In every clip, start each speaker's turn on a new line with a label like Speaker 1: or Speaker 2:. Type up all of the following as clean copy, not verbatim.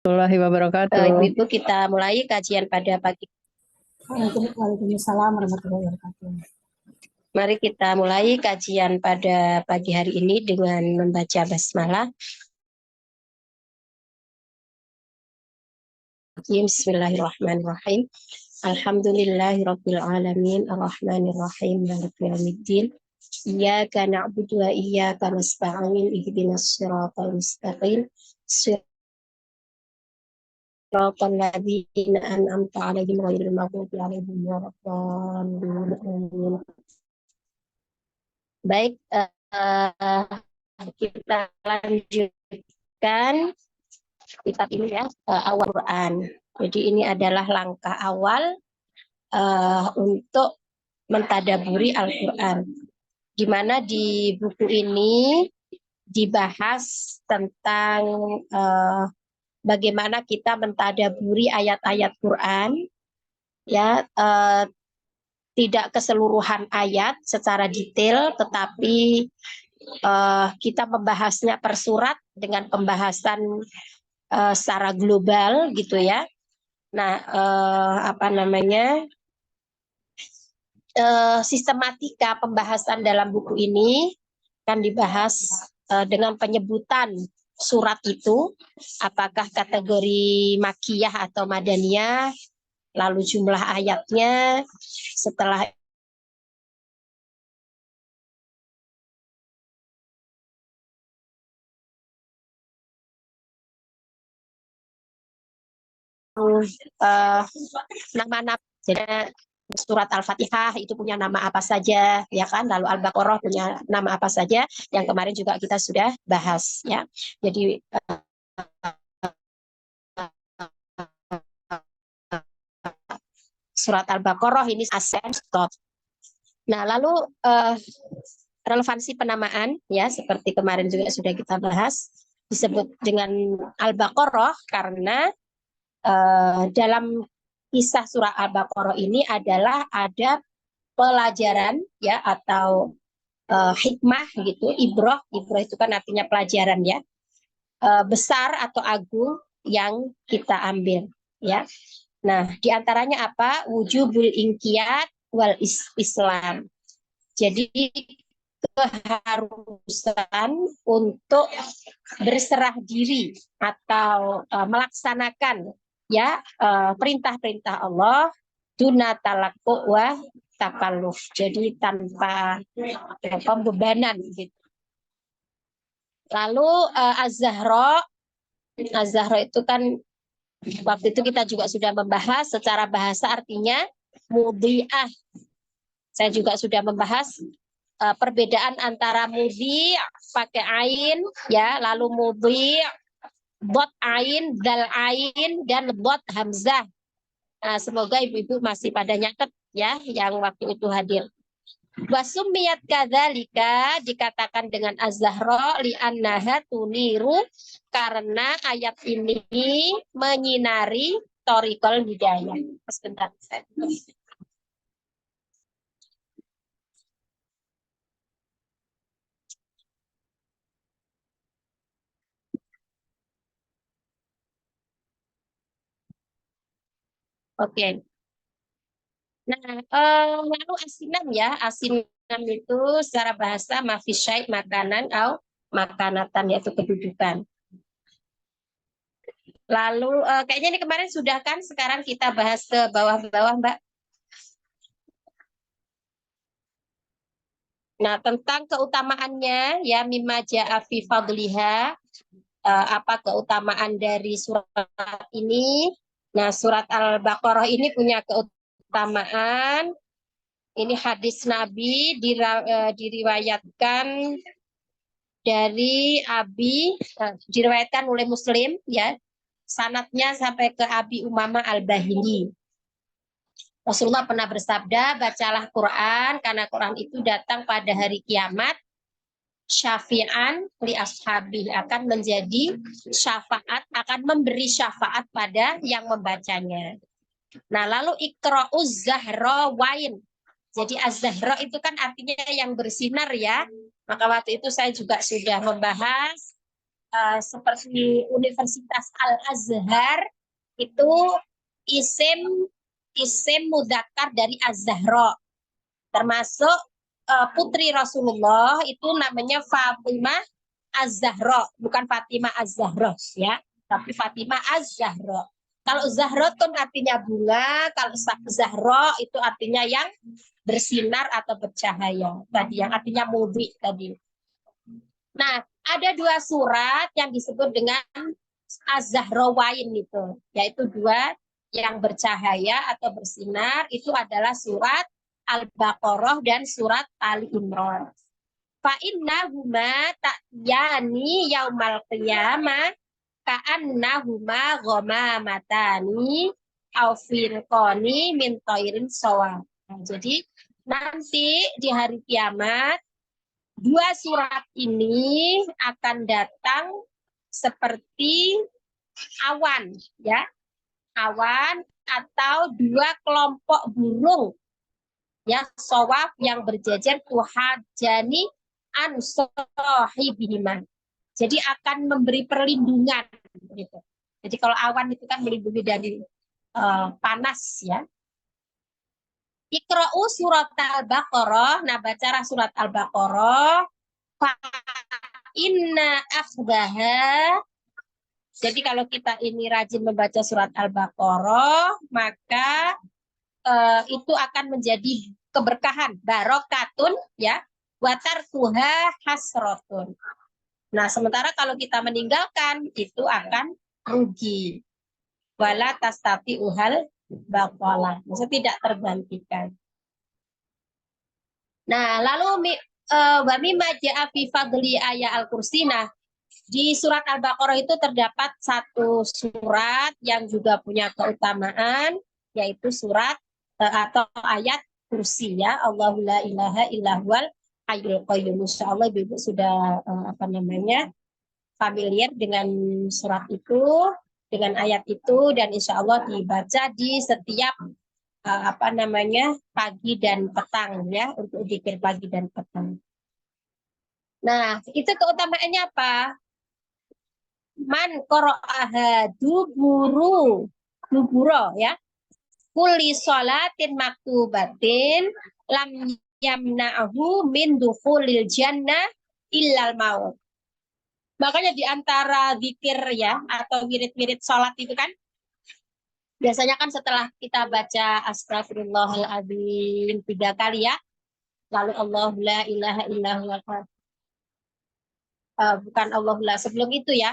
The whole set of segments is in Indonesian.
Speaker 1: Warahmatullahi wabarakatuh.
Speaker 2: Ibu-ibu, kita mulai kajian pada pagi.
Speaker 3: Waalaikumsalam warahmatullahi wabarakatuh.
Speaker 2: Mari kita mulai kajian pada pagi hari ini dengan membaca basmalah. Bismillahirrahmanirrahim. Alhamdulillahirabbil alamin arrahmanir rahim maliki yaumiddin. Iyyaka na'budu wa iyyaka nasta'in ihdinas siratal mustaqim. Siratal ladzina an'amta 'alaihim ghairil maghdubi 'alaihim waladdallin. Baik, kita lanjutkan kitab ini ya, awal Quran. Jadi ini adalah langkah awal untuk mentadaburi Al-Quran. Di mana di buku ini dibahas tentang bagaimana kita mentadaburi ayat-ayat Quran, ya, tidak keseluruhan ayat secara detail, tetapi kita membahasnya per surat dengan pembahasan secara global gitu ya. Nah, sistematika pembahasan dalam buku ini kan dibahas dengan penyebutan surat itu, apakah kategori makiyah atau madaniyah, lalu jumlah ayatnya, setelah nama-nama, surat Al-Fatihah itu punya nama apa saja, ya kan? Lalu Al-Baqarah punya nama apa saja, yang kemarin juga kita sudah bahas, ya. Jadi surat Al-Baqarah ini asen stop. Nah, lalu relevansi penamaan, ya, seperti kemarin juga sudah kita bahas, disebut dengan Al-Baqarah karena dalam kisah surah Al-Baqarah ini adalah ada pelajaran, ya, atau hikmah gitu, ibrah itu kan artinya pelajaran, ya, besar atau agung yang kita ambil, ya. Nah, diantaranya apa? Wujubul inqiyad wal Islam. Jadi keharusan untuk berserah diri atau melaksanakan, ya, perintah-perintah Allah duna talaqu wa takalluf. Jadi tanpa pembebanan gitu. Lalu Az-Zahra itu kan waktu itu kita juga sudah membahas secara bahasa artinya mudhi'ah. Saya juga sudah membahas perbedaan antara mudhi' pakai ain, ya, lalu mudhi' bot ain, dal ain, dan bot hamzah. Nah, semoga ibu-ibu masih pada nyatet, ya, yang waktu itu hadir. Wasumiyat kadzalika dikatakan dengan Az-Zahra li'annaha tuniru karena ayat ini menyinari thoriqal hidayah. Sebentar. Oke. Nah, lalu asinan, ya, asinan itu secara bahasa mafisyai makanan atau makanatan, yaitu kedudukan. Lalu kayaknya ini kemarin sudah kan, sekarang kita bahas ke bawah-bawah, Mbak. Nah, tentang keutamaannya, ya, mimma ja'a fi fadliha, apa keutamaan dari surat ini. Nah, surat Al-Baqarah ini punya keutamaan. Ini hadis Nabi diriwayatkan dari Abi, diriwayatkan oleh Muslim, ya, sanadnya sampai ke Abi Umamah Al-Bahili. Rasulullah pernah bersabda, bacalah Quran karena Quran itu datang pada hari kiamat, syafi'an li ashabi, akan menjadi syafaat, akan memberi syafaat pada yang membacanya. Nah, lalu ikra'uz zahra wain. Jadi az-zahra itu kan artinya yang bersinar, ya. Maka waktu itu saya juga sudah membahas seperti Universitas Al-Azhar itu isim mudzakkar dari Az-Zahra, termasuk putri Rasulullah itu namanya Fatimah Az-Zahra, bukan Fatimah Az-Zahra ya, tapi Fatimah Az-Zahra. Kalau Zahratun artinya bunga, kalau Zahra itu artinya yang bersinar atau bercahaya. Tadi yang artinya mudhi tadi. Nah, ada dua surat yang disebut dengan Az-Zahrawain itu, yaitu dua yang bercahaya atau bersinar, itu adalah surat Al-Baqarah dan surat Ali Imran. Fa innahuma ta'yani yaumal qiyamah ka'annahuma ghamamatani aw firqani min tairin sawa. Nah, jadi nanti di hari kiamat dua surat ini akan datang seperti awan, ya, awan atau dua kelompok burung, ya, sawaf yang berjejer tuhajani an sahibihima. Jadi akan memberi perlindungan, gitu. Jadi kalau awan itu kan melindungi dari panas, ya. Iqra'u surat Al-Baqarah, nah bacalah surat Al-Baqarah. Fa inna akhdaha. Jadi kalau kita ini rajin membaca surat Al-Baqarah, maka itu akan menjadi keberkahan, barokatun, ya, watarkuha hasrotun. Nah, sementara kalau kita meninggalkan, itu akan rugi. Wala tastati uhal baqalah. Maksudnya tidak tergantikan. Nah, lalu wa mimma ja'a fi fadli ayat al-kursi. Nah, di surat Al-Baqarah itu terdapat satu surat yang juga punya keutamaan, yaitu surat atau ayat kursi, ya. Allahu la ilaha illahul hayyul qayyum. Insyaallah Ibu sudah familiar dengan surat itu, dengan ayat itu, dan insya Allah dibaca di setiap pagi dan petang, ya, untuk zikir pagi dan petang. Nah, itu keutamaannya apa? Man qara'aha duburo, ya. Kulli sholatin maktubatin lam yamna'ahu min dukhulil jannah illal maut. Makanya di antara zikir, ya, atau wirid-wirid sholat itu kan, biasanya kan setelah kita baca astagfirullahaladzim 3 kali, ya, lalu Allahu la ilaha illallah, bukan Allahu la, sebelum itu, ya,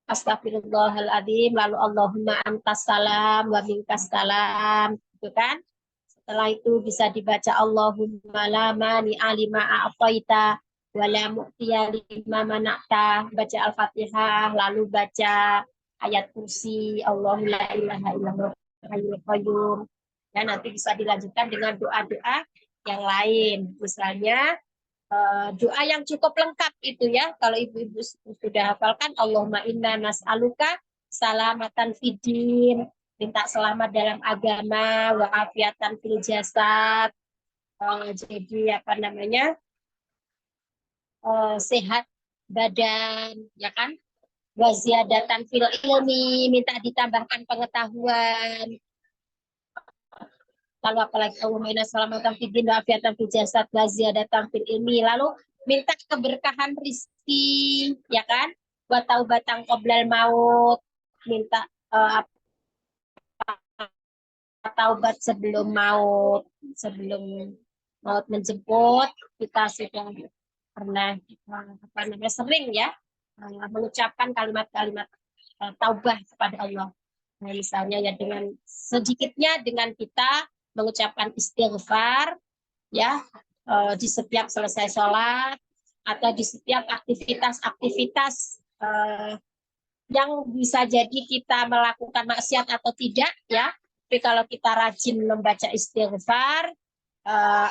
Speaker 2: astagfirullahaladzim, lalu Allahumma antas salam wa minkas salam, gitu kan. Setelah itu bisa dibaca Allahumma la mani alima a'taita wa la mu'tiya lima mana'ta, baca Al-Fatihah, lalu baca ayat kursi, Allahu la ilaha illallah hayyul qayyum. Dan nanti bisa dilanjutkan dengan doa-doa yang lain. Misalnya doa yang cukup lengkap itu, ya. Kalau ibu-ibu sudah hafalkan, Allahumma inna nas'aluka salamatan fiddin, minta selamat dalam agama, wa afiatan fil jasad, jadi sehat badan, ya kan, wa ziyadatan fil ilmi, minta ditambahkan pengetahuan. Lalu apalagi Allahumma inna salamatan fiddin wa afiatan fil jasad wa ziyadatan fil ilmi, lalu minta keberkahan rizki, ya kan, wa taubatan qoblal maut, minta taubat sebelum maut menjemput. Kita sudah pernah sering, ya, mengucapkan kalimat-kalimat taubah kepada Allah. Nah, misalnya, ya, dengan sedikitnya dengan kita mengucapkan istighfar, ya, di setiap selesai sholat atau di setiap aktivitas yang bisa jadi kita melakukan maksiat atau tidak, ya. Tapi kalau kita rajin membaca istighfar,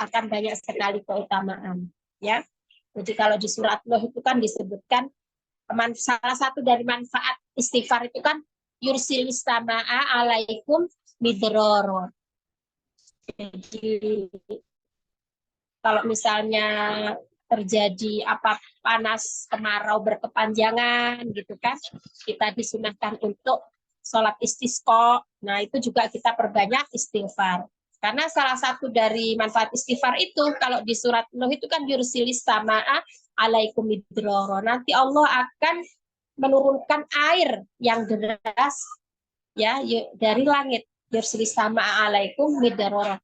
Speaker 2: akan banyak sekali keutamaan, ya. Jadi kalau di surat Nuh itu kan disebutkan salah satu dari manfaat istighfar itu kan yursilis sama'a alaikum midroro. Jadi kalau misalnya terjadi apa panas kemarau berkepanjangan gitu kan, kita disunahkan untuk sholat istisqa. Nah itu juga kita perbanyak istighfar, karena salah satu dari manfaat istighfar itu kalau di surat Nuh itu kan yursilis samaa alaikum midrara, nanti Allah akan menurunkan air yang deras ya dari langit, yursilis samaa alaikum midrara.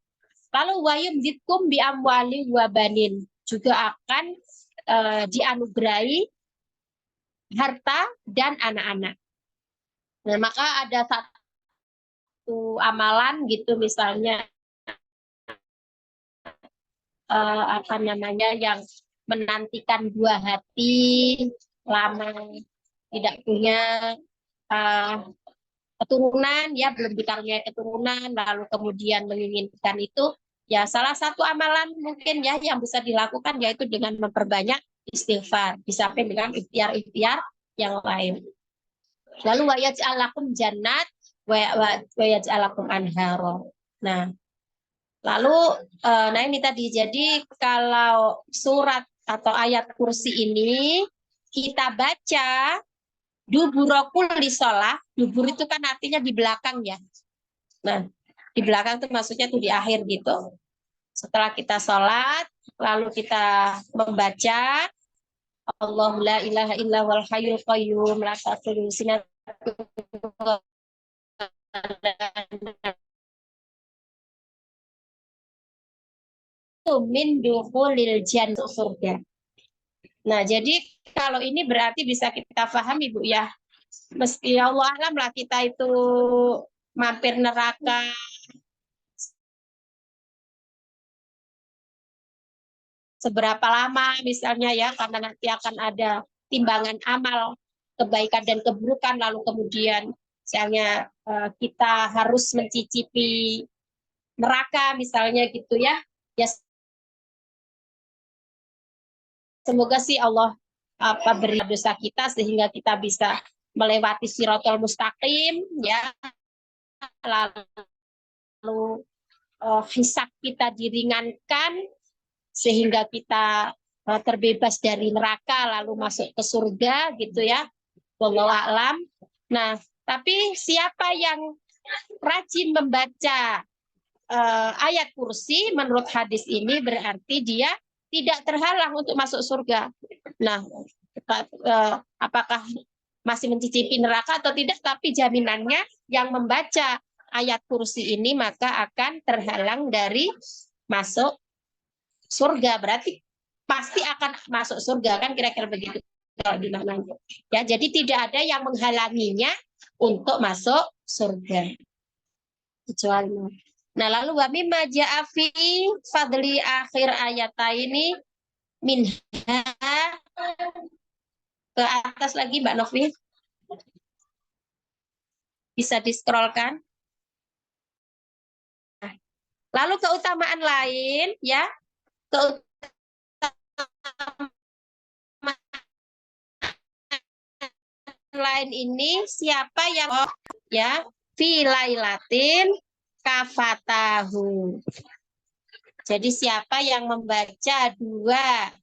Speaker 2: Lalu wayum ditkum bi amwali wa banin, juga akan dianugerahi harta dan anak-anak. Nah, maka ada satu amalan gitu misalnya apa namanya yang menantikan buah hati lama tidak punya keturunan, ya belum dikaruniai keturunan, lalu kemudian menginginkan itu, ya salah satu amalan mungkin ya yang bisa dilakukan yaitu dengan memperbanyak istighfar, disamping dengan ikhtiar-ikhtiar yang lain. Lalu wayaj'alakum jannat wayaj'alakum anharo. Nah, lalu nah ini tadi, jadi kalau surat atau ayat kursi ini kita baca duburokul di sholat, dubur itu kan artinya di belakang ya. Nah, di belakang itu maksudnya tuh di akhir gitu. Setelah kita sholat, lalu kita membaca Allahu la ilaha illa wal hayyul qayyum la ta'khudhuhu sinatun min dukhulil jannah, surga. Nah, jadi kalau ini berarti bisa kita pahami Bu ya. Meski Allah alam lah kita itu mampir neraka seberapa lama misalnya ya, karena nanti akan ada timbangan amal kebaikan dan keburukan, lalu kemudian misalnya kita harus mencicipi neraka misalnya gitu ya. Ya semoga sih Allah beri dosa kita sehingga kita bisa melewati Shirathul Mustaqim ya, lalu hisab kita diringankan sehingga kita terbebas dari neraka lalu masuk ke surga gitu ya. Wallahu a'lam. Nah, tapi siapa yang rajin membaca ayat kursi menurut hadis ini berarti dia tidak terhalang untuk masuk surga. Nah, apakah masih mencicipi neraka atau tidak, tapi jaminannya yang membaca ayat kursi ini maka akan terhalang dari masuk surga, berarti pasti akan masuk surga kan, kira-kira begitu kalau dimaknanya. Ya, jadi tidak ada yang menghalanginya untuk masuk surga. Kecuali. Nah, lalu wa mimma ja'a fi fadli akhir ayataini minha, ke atas lagi Mbak Novi. Bisa di-scrollkan. Lalu keutamaan lain ya, keutamaan lain ini siapa yang ya filailatin kafatahu. Jadi siapa yang membaca 2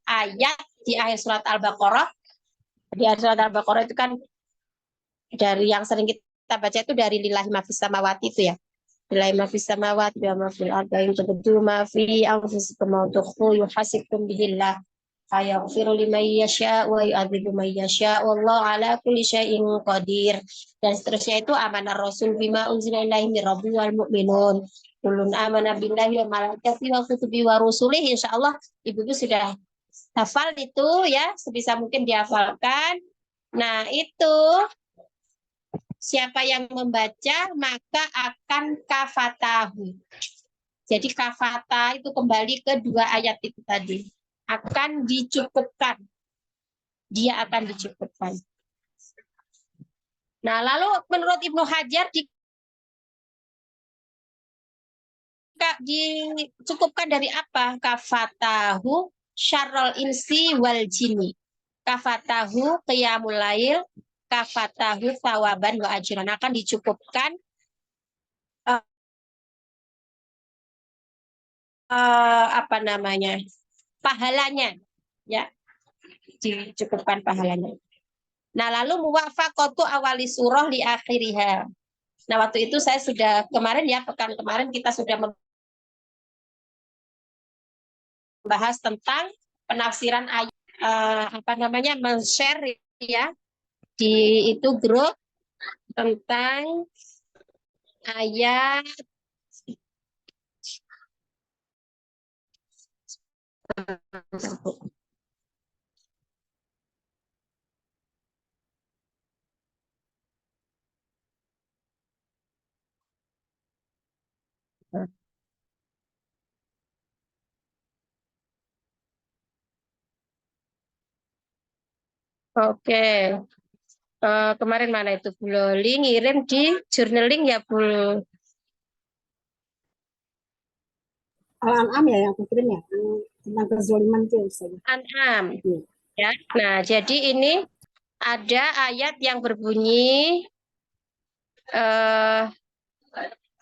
Speaker 2: ayat di akhir surat Al-Baqarah, di akhir surat Al-Baqarah itu kan dari yang sering kita baca itu dari lillahi ma fis samawati itu ya. Lillahi ma fis samawati wa ma fil ardi in tubdu ma fi anfusikum wa tukhfu yuhasibkum bihillah fayaghfiru liman yasha wa yu'adzibu man yasha wallahu ala kulli syai'in qadir. Dan seterusnya itu amanah rasul bima unzila ilaihi mir rabbil wal mu'minun kulun amana billahi wa malaikatihi wa kutubihi wa rusulihi. Insyaallah ibu-ibu sudah hafal itu ya, sebisa mungkin dihafalkan. Nah, itu siapa yang membaca maka akan kafatahu. Jadi kafata itu kembali ke 2 ayat itu tadi. Akan dicukupkan. Dia akan dicukupkan. Nah, lalu menurut Ibnu Hajar dicukupkan dari apa? Kafatahu syarrul insi wal jini. Kafatahu qiyamul lail, kafatahu thawaban wa ajran. Akan dicukupkan apa namanya? Pahalanya ya, dicukupkan pahalanya. Nah, lalu muwafaqatu awali surah li akhiriha. Nah, waktu itu saya sudah kemarin ya, pekan kemarin kita sudah membahas tentang penafsiran ayat men-share ya di itu grup tentang ayat Oke. Kemarin mana itu Bu Loli ngirim di journaling ya Bu?
Speaker 1: Al-An'am ya yang aku kirim ya, tentang kezaliman itu ya Ustaz.
Speaker 2: An'am.
Speaker 1: Iya.
Speaker 2: Ya. Nah, jadi ini ada ayat yang berbunyi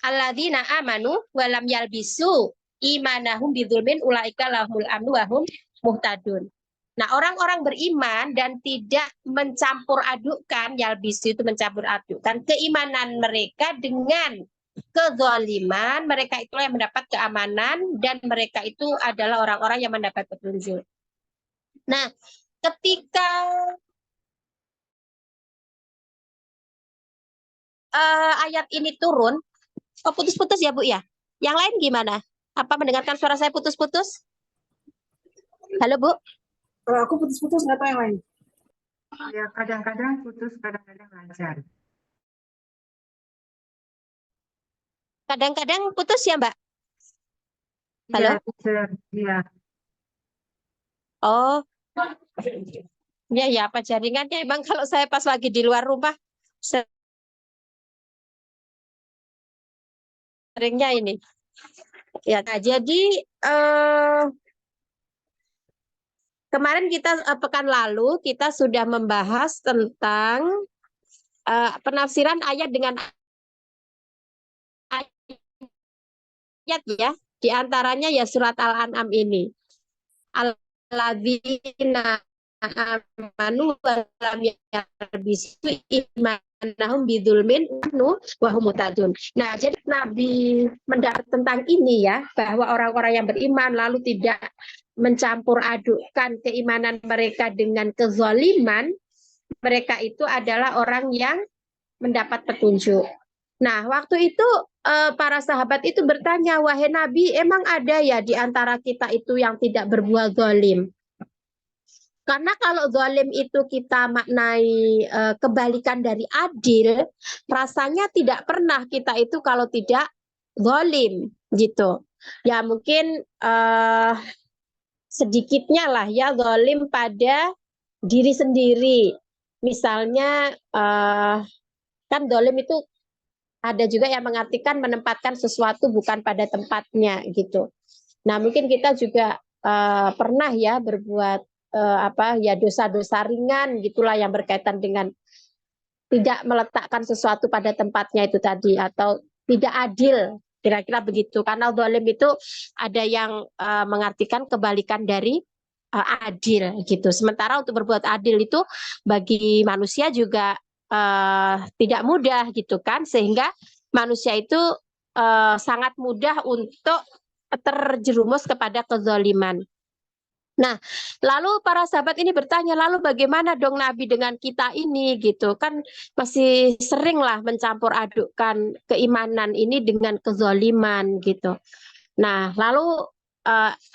Speaker 2: alladzina amanu wa lam yalbisu imanahum bidzulmin ulaika lahumul amnu wa hum muhtadun. Nah, orang-orang beriman dan tidak mencampur adukkan, yalbisu itu mencampur adukkan keimanan mereka dengan kezaliman, mereka itulah yang mendapat keamanan dan mereka itu adalah orang-orang yang mendapat petunjuk. Nah, ketika ayat ini turun, oh putus-putus ya Bu ya? Yang lain gimana? Apa mendengarkan suara saya putus-putus? Halo Bu?
Speaker 1: Kalau aku putus-putus nggak tahu yang lain.
Speaker 3: Ya, kadang-kadang putus, kadang-kadang lancar.
Speaker 2: Kadang-kadang putus ya Mbak? Halo?
Speaker 3: Iya.
Speaker 2: Oh, ya ya apa jaringannya? Emang kalau saya pas lagi di luar rumah seringnya ini. Ya, nah, jadi kemarin kita pekan lalu kita sudah membahas tentang penafsiran ayat dengan ayat ya. Di antaranya ya surat Al-An'am ini. Alladzina amanu wa lam yalbisu imanahum bidzulmin wa hum muhtadun. Nah, jadi Nabi mendapat tentang ini ya, bahwa orang-orang yang beriman lalu tidak mencampur adukkan keimanan mereka dengan kezaliman, mereka itu adalah orang yang mendapat petunjuk. Nah, waktu itu para sahabat itu bertanya, wahai Nabi, emang ada ya di antara kita itu yang tidak berbuat zalim? Karena kalau zalim itu kita maknai kebalikan dari adil, rasanya tidak pernah kita itu kalau tidak zalim gitu. Ya mungkin sedikitnya lah ya zalim pada diri sendiri. Misalnya kan zalim itu ada juga yang mengartikan menempatkan sesuatu bukan pada tempatnya gitu. Nah, mungkin kita juga pernah ya berbuat dosa-dosa ringan gitulah yang berkaitan dengan tidak meletakkan sesuatu pada tempatnya itu tadi atau tidak adil, kira-kira begitu. Karena zalim itu ada yang mengartikan kebalikan dari adil gitu. Sementara untuk berbuat adil itu bagi manusia juga tidak mudah gitu kan, sehingga manusia itu sangat mudah untuk terjerumus kepada kezaliman. Nah, lalu para sahabat ini bertanya, lalu bagaimana dong Nabi dengan kita ini gitu kan, masih sering lah mencampur adukkan keimanan ini dengan kezaliman gitu. Nah, lalu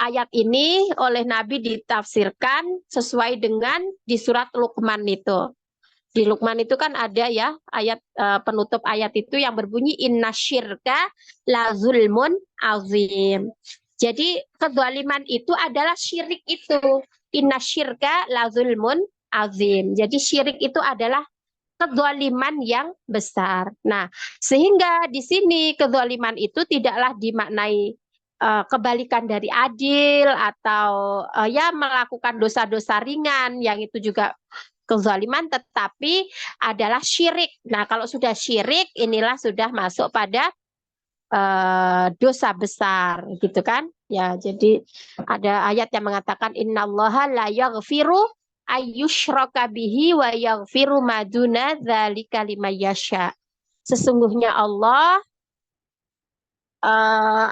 Speaker 2: ayat ini oleh Nabi ditafsirkan sesuai dengan di surat Luqman itu. Di Luqman itu kan ada ya ayat penutup ayat itu yang berbunyi innasyirka la zulmun azim. Jadi kezaliman itu adalah syirik itu. Innasyirka la zulmun azim. Jadi syirik itu adalah kezaliman yang besar. Nah, sehingga di sini kezaliman itu tidaklah dimaknai kebalikan dari adil atau ya melakukan dosa-dosa ringan yang itu juga kezaliman, tetapi adalah syirik. Nah, kalau sudah syirik inilah sudah masuk pada dosa besar gitu kan ya. Jadi ada ayat yang mengatakan innallaha la yaghfiru ayyushraka bihi wa yaghfiru maduna dzalika liman yasha. Sesungguhnya Allah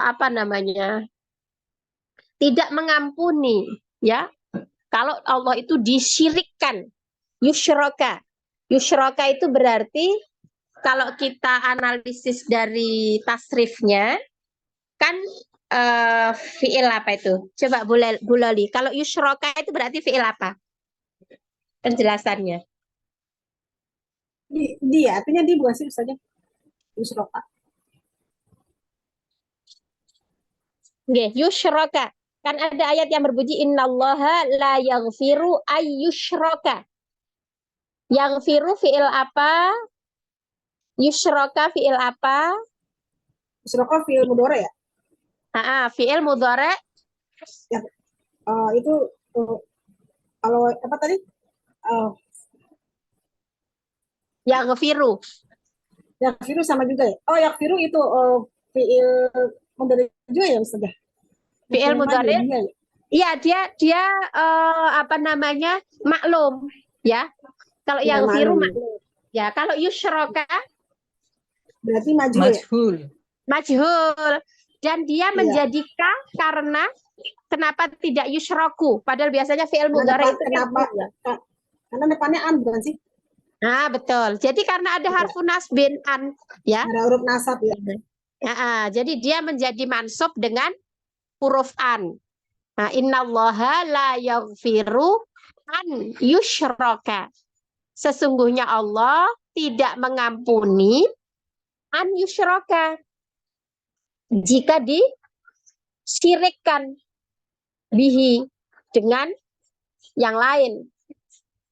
Speaker 2: apa namanya, tidak mengampuni ya kalau Allah itu disyirikkan. Yushraka. Yushraka itu berarti kalau kita analisis dari tasrifnya kan fiil apa itu? Coba Bu Loli. Kalau yushraka itu berarti fiil apa? Penjelasannya.
Speaker 1: Dia, artinya dia bukan sih Ustazah? Yusroka.
Speaker 2: Nggih, yushraka. Kan ada ayat yang berbunyi innallaha la yaghfiru ayyushraka. Yaghfiru fiil apa? Yushraka fiil apa?
Speaker 1: Yusroka fi'il mudhari ya?
Speaker 2: Fiil mudhari.
Speaker 1: Ya, itu kalau apa tadi?
Speaker 2: Yaghfiru.
Speaker 1: Yakfiru sama juga ya? Oh, yakfiru itu fi'il mudhari juga ya Ustazah?
Speaker 2: Fi'il mudhari.
Speaker 1: Ya?
Speaker 2: Iya, dia apa namanya? Maklum, ya. Kalau
Speaker 1: Ya,
Speaker 2: yaghfiru
Speaker 1: maklum.
Speaker 2: maklum. Ya, kalau yushraka
Speaker 1: berarti majhul.
Speaker 4: Majhul.
Speaker 2: Majhul. Dan dia
Speaker 1: Iya.
Speaker 2: menjadikan karena kenapa tidak yushraku? Padahal biasanya fi'il mudhari itu
Speaker 1: Kenapa?
Speaker 2: kan
Speaker 1: Karena depannya an bukan sih?
Speaker 2: nah, betul. Jadi karena ada
Speaker 1: Iya.
Speaker 2: harfu nasbin an, ya.
Speaker 1: Ada huruf nasab ya.
Speaker 2: Jadi dia menjadi mansub dengan huruf an. Nah, innallaha la yaghfiru an yushraka. Sesungguhnya Allah tidak mengampuni an yushraka jika disyirikkan bihi dengan yang lain.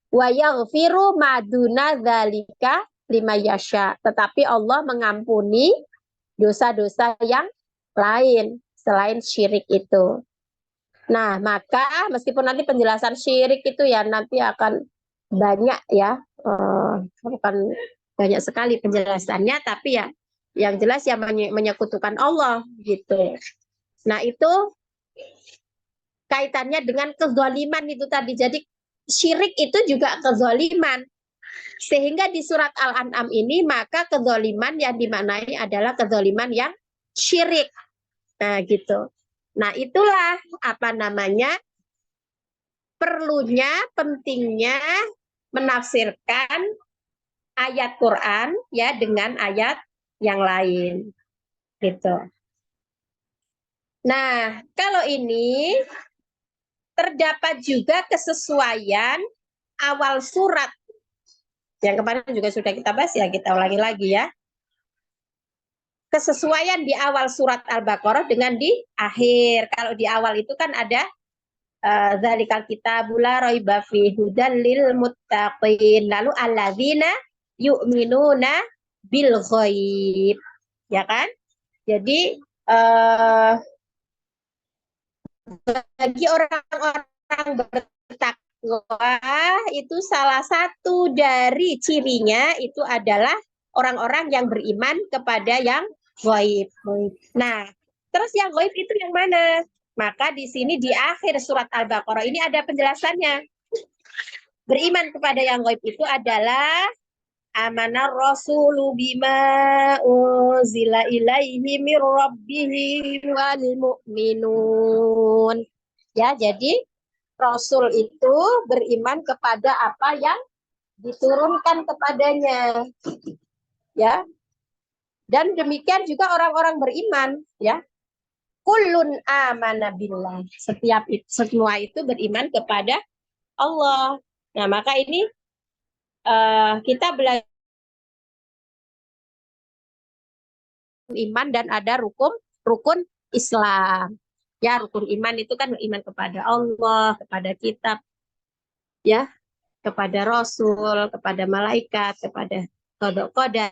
Speaker 2: Wa yaghfiru maduna dzalika liman yasha. Tetapi Allah mengampuni dosa-dosa yang lain selain syirik itu. Nah, maka meskipun nanti penjelasan syirik itu ya nanti akan banyak ya, akan banyak sekali penjelasannya, tapi ya yang jelas ya menyekutukan Allah gitu. Nah, itu kaitannya dengan kezaliman itu tadi. Jadi syirik itu juga kezaliman. Sehingga di surat Al-An'am ini maka kezaliman yang dimaknai adalah kezaliman yang syirik. Nah, gitu. Nah, itulah apa namanya perlunya, pentingnya menafsirkan ayat Quran ya dengan ayat yang lain. Gitu. Nah, kalau ini terdapat juga kesesuaian awal surat. Yang kemarin juga sudah kita bahas ya, kita ulangi lagi ya. Kesesuaian di awal surat Al-Baqarah dengan di akhir. Kalau di awal itu kan ada dzalikal kitabul la raiba fihi hudal lil muttaqin. Lalu alladzina yu'minuna bil ghaib. Ya kan? Jadi bagi orang-orang bertakwa itu salah satu dari cirinya itu adalah orang-orang yang beriman kepada yang ghaib. Nah, terus yang ghaib itu yang mana? Maka di sini di akhir surat Al-Baqarah ini ada penjelasannya. Beriman kepada yang ghaib itu adalah amanar rasulu bima unzila ilaihi mir rabbihi wal mu'minun. Ya, jadi Rasul itu beriman kepada apa yang diturunkan kepadanya. Ya. Dan demikian juga orang-orang beriman, ya. Kullun amana billah. Semua itu beriman kepada Allah. Nah, maka ini kita belajar iman dan ada rukun Islam. Ya, rukun iman itu kan iman kepada Allah, kepada kitab, ya, kepada Rasul, kepada malaikat, kepada qada,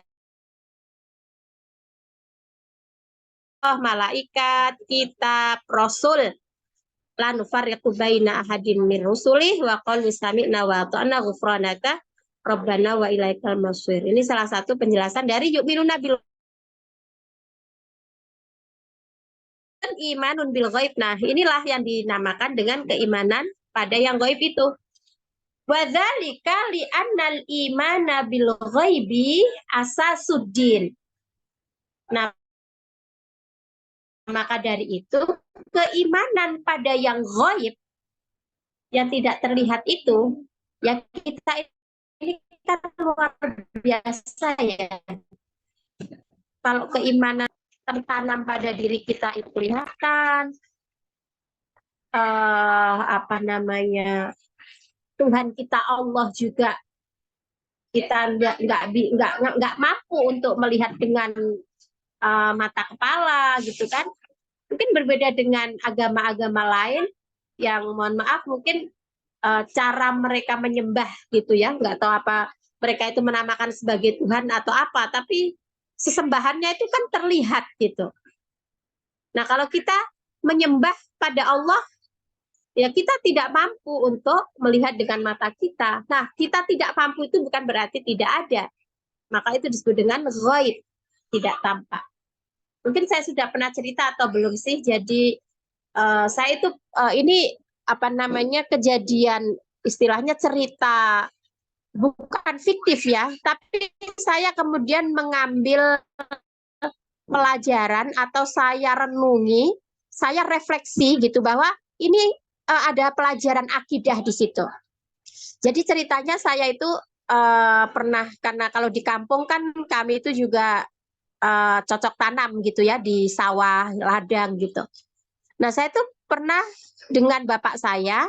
Speaker 2: malaikat, kitab, Rasul. La nufarriqu baina ahadin min rusulih wa qalu sami'na wa ata'na ghufranaka rabbana wa ilaikal masir. Ini salah satu penjelasan dari yu'minuna bil imanun bil ghaib. Nah, inilah yang dinamakan dengan keimanan pada yang gaib itu. Wadzalika li'annal imana bil ghaibi asasuddin. Nah, maka dari itu keimanan pada yang gaib yang tidak terlihat itu, ya kita ini kan luar biasa ya. Kalau keimanan tertanam pada diri kita itu kelihatan, apa namanya, Tuhan kita Allah juga kita nggak mampu untuk melihat dengan mata kepala gitu kan. Mungkin berbeda dengan agama-agama lain yang mohon maaf mungkin cara mereka menyembah gitu ya, nggak tahu apa mereka itu menamakan sebagai Tuhan atau apa, tapi sesembahannya itu kan terlihat gitu. Nah, kalau kita menyembah pada Allah, ya kita tidak mampu untuk melihat dengan mata kita. Nah, kita tidak mampu itu bukan berarti tidak ada. Maka itu disebut dengan ghaib, tidak tampak. Mungkin saya sudah pernah cerita atau belum sih, jadi saya itu ini apa namanya kejadian, istilahnya cerita bukan fiktif ya, tapi saya kemudian mengambil pelajaran atau saya renungi, saya refleksi gitu bahwa ini ada pelajaran akidah di situ. Jadi ceritanya saya itu pernah, karena kalau di kampung kan kami itu juga cocok tanam gitu ya di sawah, ladang gitu. Nah, saya itu pernah dengan bapak saya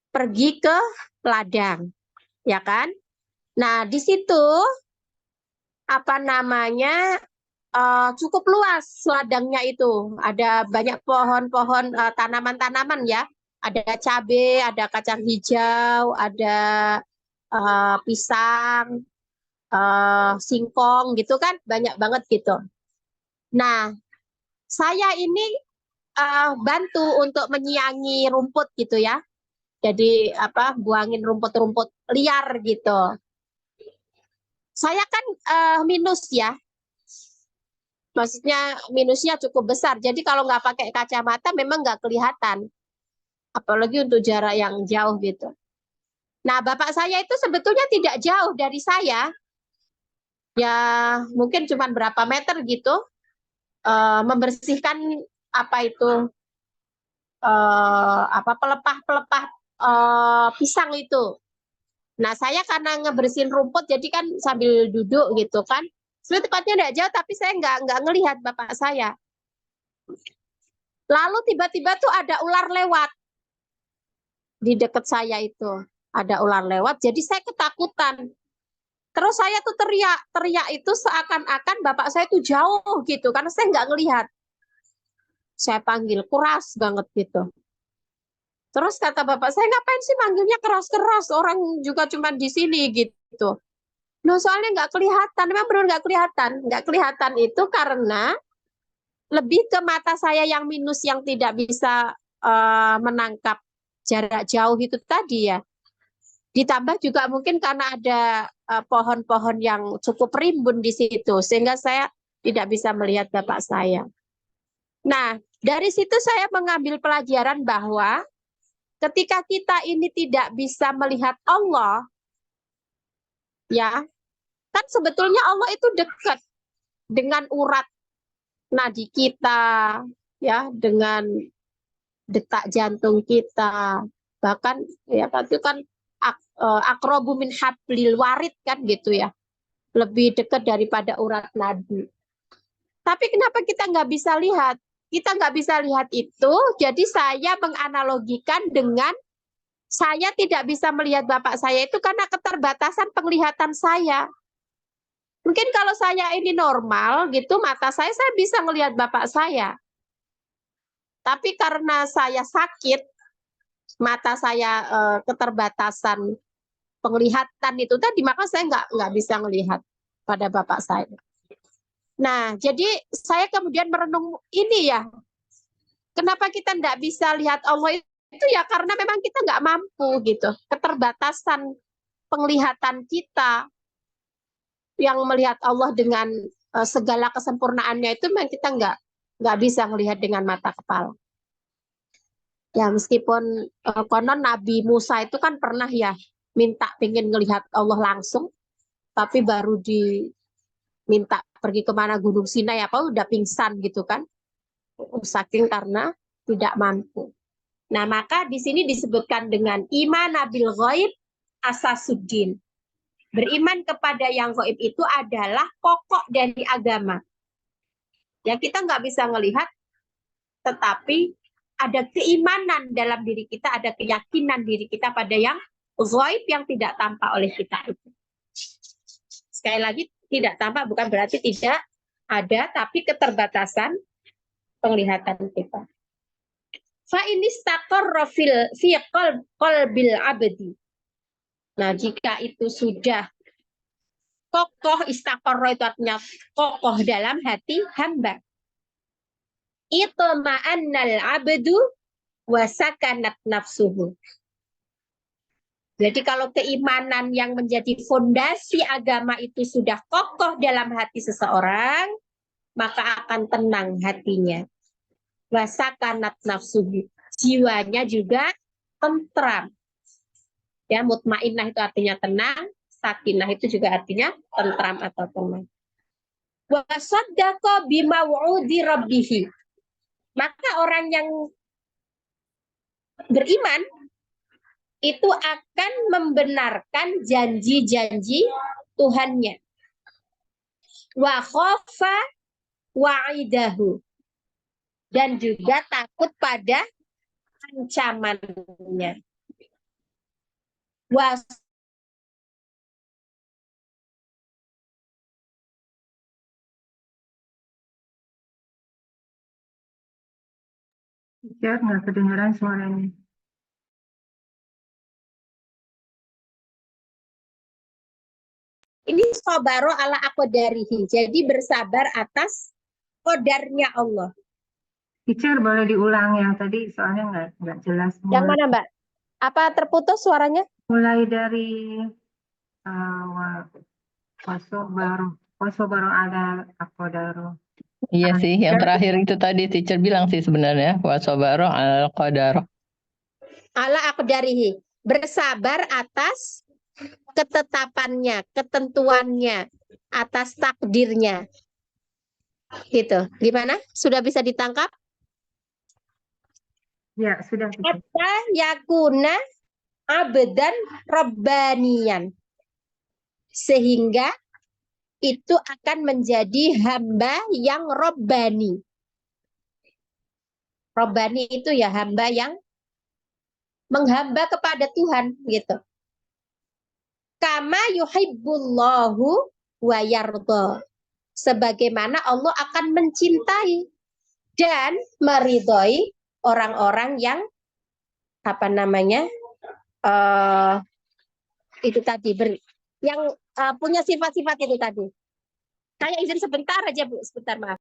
Speaker 2: pergi ke ladang, ya kan? Nah, di situ apa namanya cukup luas ladangnya itu. Ada banyak pohon-pohon tanaman-tanaman ya. Ada cabai, ada kacang hijau, ada pisang, singkong gitu kan, banyak banget gitu. Nah, saya ini bantu untuk menyiangi rumput gitu ya. Jadi apa, buangin rumput-rumput liar gitu. Saya kan minus ya, maksudnya minusnya cukup besar. Jadi kalau nggak pakai kacamata memang nggak kelihatan, apalagi untuk jarak yang jauh gitu. Nah, bapak saya itu sebetulnya tidak jauh dari saya, ya mungkin cuma berapa meter gitu, membersihkan apa itu apa pelepah-pelepah pisang itu. Nah, saya karena ngebersihin rumput, jadi kan sambil duduk gitu kan. Sebenarnya tempatnya tidak jauh, tapi saya nggak ngelihat bapak saya. Lalu tiba-tiba tuh ada ular lewat di dekat saya itu. Ada ular lewat, jadi saya ketakutan. Terus saya tuh teriak itu seakan-akan bapak saya tuh jauh gitu, karena saya nggak ngelihat. Saya panggil keras banget gitu. Terus kata bapak saya, ngapain sih manggilnya keras-keras? Orang juga cuma di sini gitu. Nah, soalnya nggak kelihatan, memang benar nggak kelihatan. Nggak kelihatan itu karena lebih ke mata saya yang minus, yang tidak bisa menangkap jarak jauh itu tadi ya. Ditambah juga mungkin karena ada pohon-pohon yang cukup rimbun di situ, sehingga saya tidak bisa melihat bapak saya. Nah, dari situ saya mengambil pelajaran bahwa ketika kita ini tidak bisa melihat Allah, ya, kan sebetulnya Allah itu dekat dengan urat nadi kita, ya, dengan detak jantung kita, bahkan ya itu kan akrobu min hablil warid kan gitu ya, lebih dekat daripada urat nadi. Tapi kenapa kita nggak bisa lihat? Kita nggak bisa lihat itu, jadi saya menganalogikan dengan saya tidak bisa melihat bapak saya itu karena keterbatasan penglihatan saya. Mungkin kalau saya ini normal gitu, mata saya bisa melihat bapak saya. Tapi karena saya sakit, mata saya keterbatasan penglihatan itu tadi, maka saya nggak bisa melihat pada bapak saya. Nah, jadi saya kemudian merenung ini ya, kenapa kita nggak bisa lihat Allah itu ya karena memang kita nggak mampu gitu, keterbatasan penglihatan kita yang melihat Allah dengan segala kesempurnaannya itu memang kita nggak bisa melihat dengan mata kepala. Ya meskipun konon Nabi Musa itu kan pernah ya minta pengen ngelihat Allah langsung, tapi baru diminta pergi kemana Gunung Sinai apa udah pingsan gitu kan, saking karena tidak mampu. Nah maka di sini disebutkan dengan iman nabil ghaib asasuddin. Beriman kepada yang gaib itu adalah pokok dari agama. Ya kita nggak bisa melihat, tetapi ada keimanan dalam diri kita, ada keyakinan diri kita pada yang gaib yang tidak tampak oleh kita itu. Sekali lagi, tidak tampak bukan berarti tidak ada, tapi keterbatasan penglihatan kita. Fa inistaqarra fi qalbil abdi. Nah, jika itu sudah kokoh, istaqarra itu artinya kokoh dalam hati hamba. Itma'annal abdu wa sakanat nafsuhu. Jadi kalau keimanan yang menjadi fondasi agama itu sudah kokoh dalam hati seseorang, maka akan tenang hatinya. Wa sakanat nafsuhu. Jiwanya juga tentram. Ya, mutmainnah itu artinya tenang, sakinah itu juga artinya tentram atau tenang. Wa saddaqa bimaw'udi rabbih. Maka orang yang beriman itu akan membenarkan janji-janji Tuhannya. Wa khafa wa'idahu. Dan juga takut pada ancamannya. Wa
Speaker 3: Teacher, nggak kedengeran suaranya.
Speaker 2: ini sabaro ala aqdarihi. Jadi bersabar atas qadarnya Allah.
Speaker 3: Teacher, boleh diulang yang tadi soalnya nggak jelas.
Speaker 2: Yang mana, Mbak? Apa terputus suaranya?
Speaker 3: Mulai dari wasobaro ada akodaro.
Speaker 4: Iya sih, yang terakhir itu tadi teacher bilang sih sebenarnya wasobaro al qadar.
Speaker 2: Ala aqdarihi. Bersabar atas ketetapannya, ketentuannya, atas takdirnya. Gitu. Gimana? Sudah bisa ditangkap?
Speaker 3: Ya, sudah. Teacher.
Speaker 2: Hatta yakuna abdan rabbaniyan. Sehingga itu akan menjadi hamba yang robbani. Robbani itu ya hamba yang menghamba kepada Tuhan gitu. Kama yuhibbullahu wa yarda. Sebagaimana Allah akan mencintai dan meridhoi orang-orang yang apa namanya itu tadi yang punya sifat-sifat itu tadi. Saya izin sebentar aja Bu, sebentar maaf.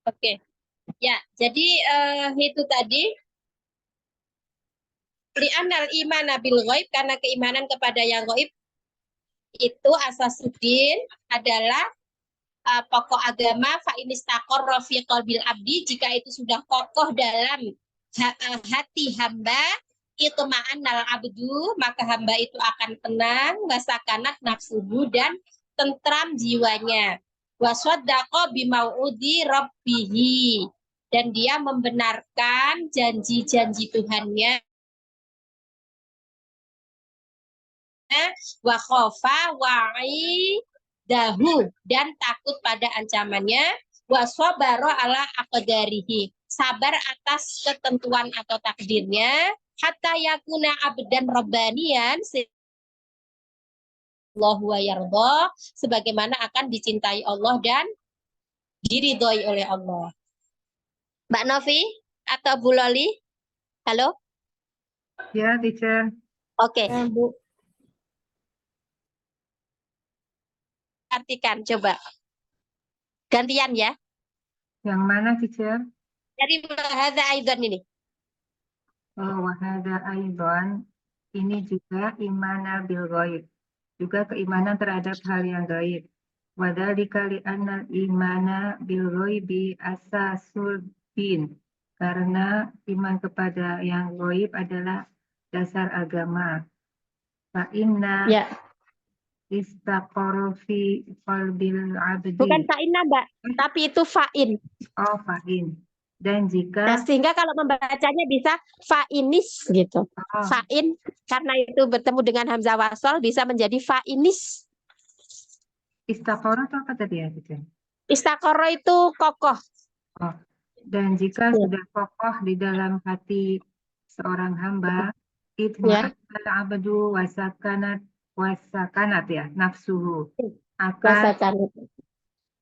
Speaker 2: Oke. Ya, jadi itu tadi li'anal imana bil ghaib, karena keimanan kepada yang ghaib itu asasuddin adalah pokok agama. Fa inistaqarra fi qalbil abdi, jika itu sudah kokoh dalam hati hamba, itu ma'annal abdu, maka hamba itu akan tenang, wasakanat nafsuhu, dan tentram jiwanya, waswaddaqa bimau'udi rabbihi, dan dia membenarkan janji-janji Tuhannya, wa khofa wa'idahu, dan takut pada ancamannya, wa sabara ala aqdarihi, sabar atas ketentuan atau takdirnya, hatta yakuna abdan rabbanian, Allah wa yarda, sebagaimana akan dicintai Allah dan diridhoi oleh Allah. Mbak Novi atau Bu Loli? Halo?
Speaker 3: Ya, teacher.
Speaker 2: Oke,
Speaker 1: Bu.
Speaker 2: artikan coba. Gantian ya.
Speaker 3: Yang mana, teacher?
Speaker 2: Dari hadza aidan ini.
Speaker 3: Oh, wahada aidan. Ini juga imana bil ghaib. Juga keimanan terhadap hal yang gaib. Wadzalika li'anna imana bil ghaibi asasul din. Karena iman kepada yang gaib adalah dasar agama. Fa inna
Speaker 2: Ya.
Speaker 3: istaqarra fi qalbil abdi.
Speaker 2: Bukan fa'inna, Mbak, tapi itu fa'in.
Speaker 3: Oh, fa'in. Dan
Speaker 2: Nah,
Speaker 3: jika
Speaker 2: sehingga kalau membacanya bisa fa'inis gitu.
Speaker 3: oh,
Speaker 2: Fa'in, karena itu bertemu dengan hamzah wasol, bisa menjadi fa'inis.
Speaker 3: istaqarra itu apa tadi ya, teacher?
Speaker 2: Istaqorro itu kokoh.
Speaker 3: Oh, dan jika
Speaker 2: Ya.
Speaker 3: sudah kokoh di dalam hati seorang hamba,
Speaker 2: Ya.
Speaker 3: itma'annal abdu wasakanat ya, nafsuhu
Speaker 2: Rasakan.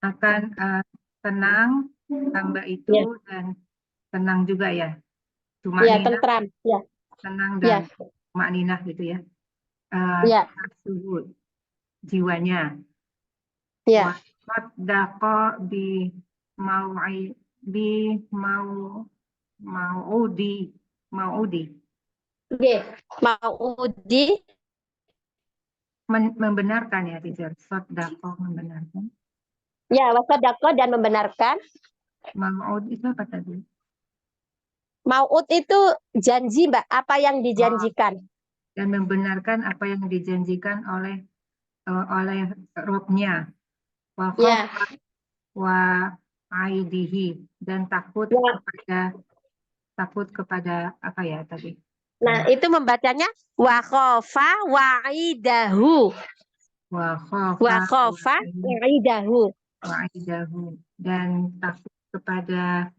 Speaker 3: akan tenang hamba itu
Speaker 2: Ya.
Speaker 3: dan tenang juga ya,
Speaker 2: Ya,
Speaker 3: tumakninah,
Speaker 2: tentram. Ya.
Speaker 3: tenang
Speaker 2: Ya.
Speaker 3: dan tumakninah gitu ya,
Speaker 2: Ya.
Speaker 3: nafsuhu, jiwanya.
Speaker 2: Ya.
Speaker 3: Wasadaqa bi mau'i bi maudi
Speaker 2: Oke. Maudi.
Speaker 3: membenarkan ya, teacher. Sadaqa membenarkan.
Speaker 2: Ya, wasadaqah dan membenarkan.
Speaker 3: Maud itu apa tadi?
Speaker 2: Mau'ud itu janji, Mbak, apa yang dijanjikan.
Speaker 3: Dan membenarkan apa yang dijanjikan oleh Robnya. Wa
Speaker 2: Ya.
Speaker 3: khafa wa aidihi, dan takut
Speaker 2: Ya.
Speaker 3: kepada apa ya tadi?
Speaker 2: Nah, itu membacanya wa khofa wa'idahu.
Speaker 3: Wa
Speaker 2: Wa
Speaker 3: khafa
Speaker 2: khofa wa'idahu.
Speaker 3: wa'idahu, dan takut kepada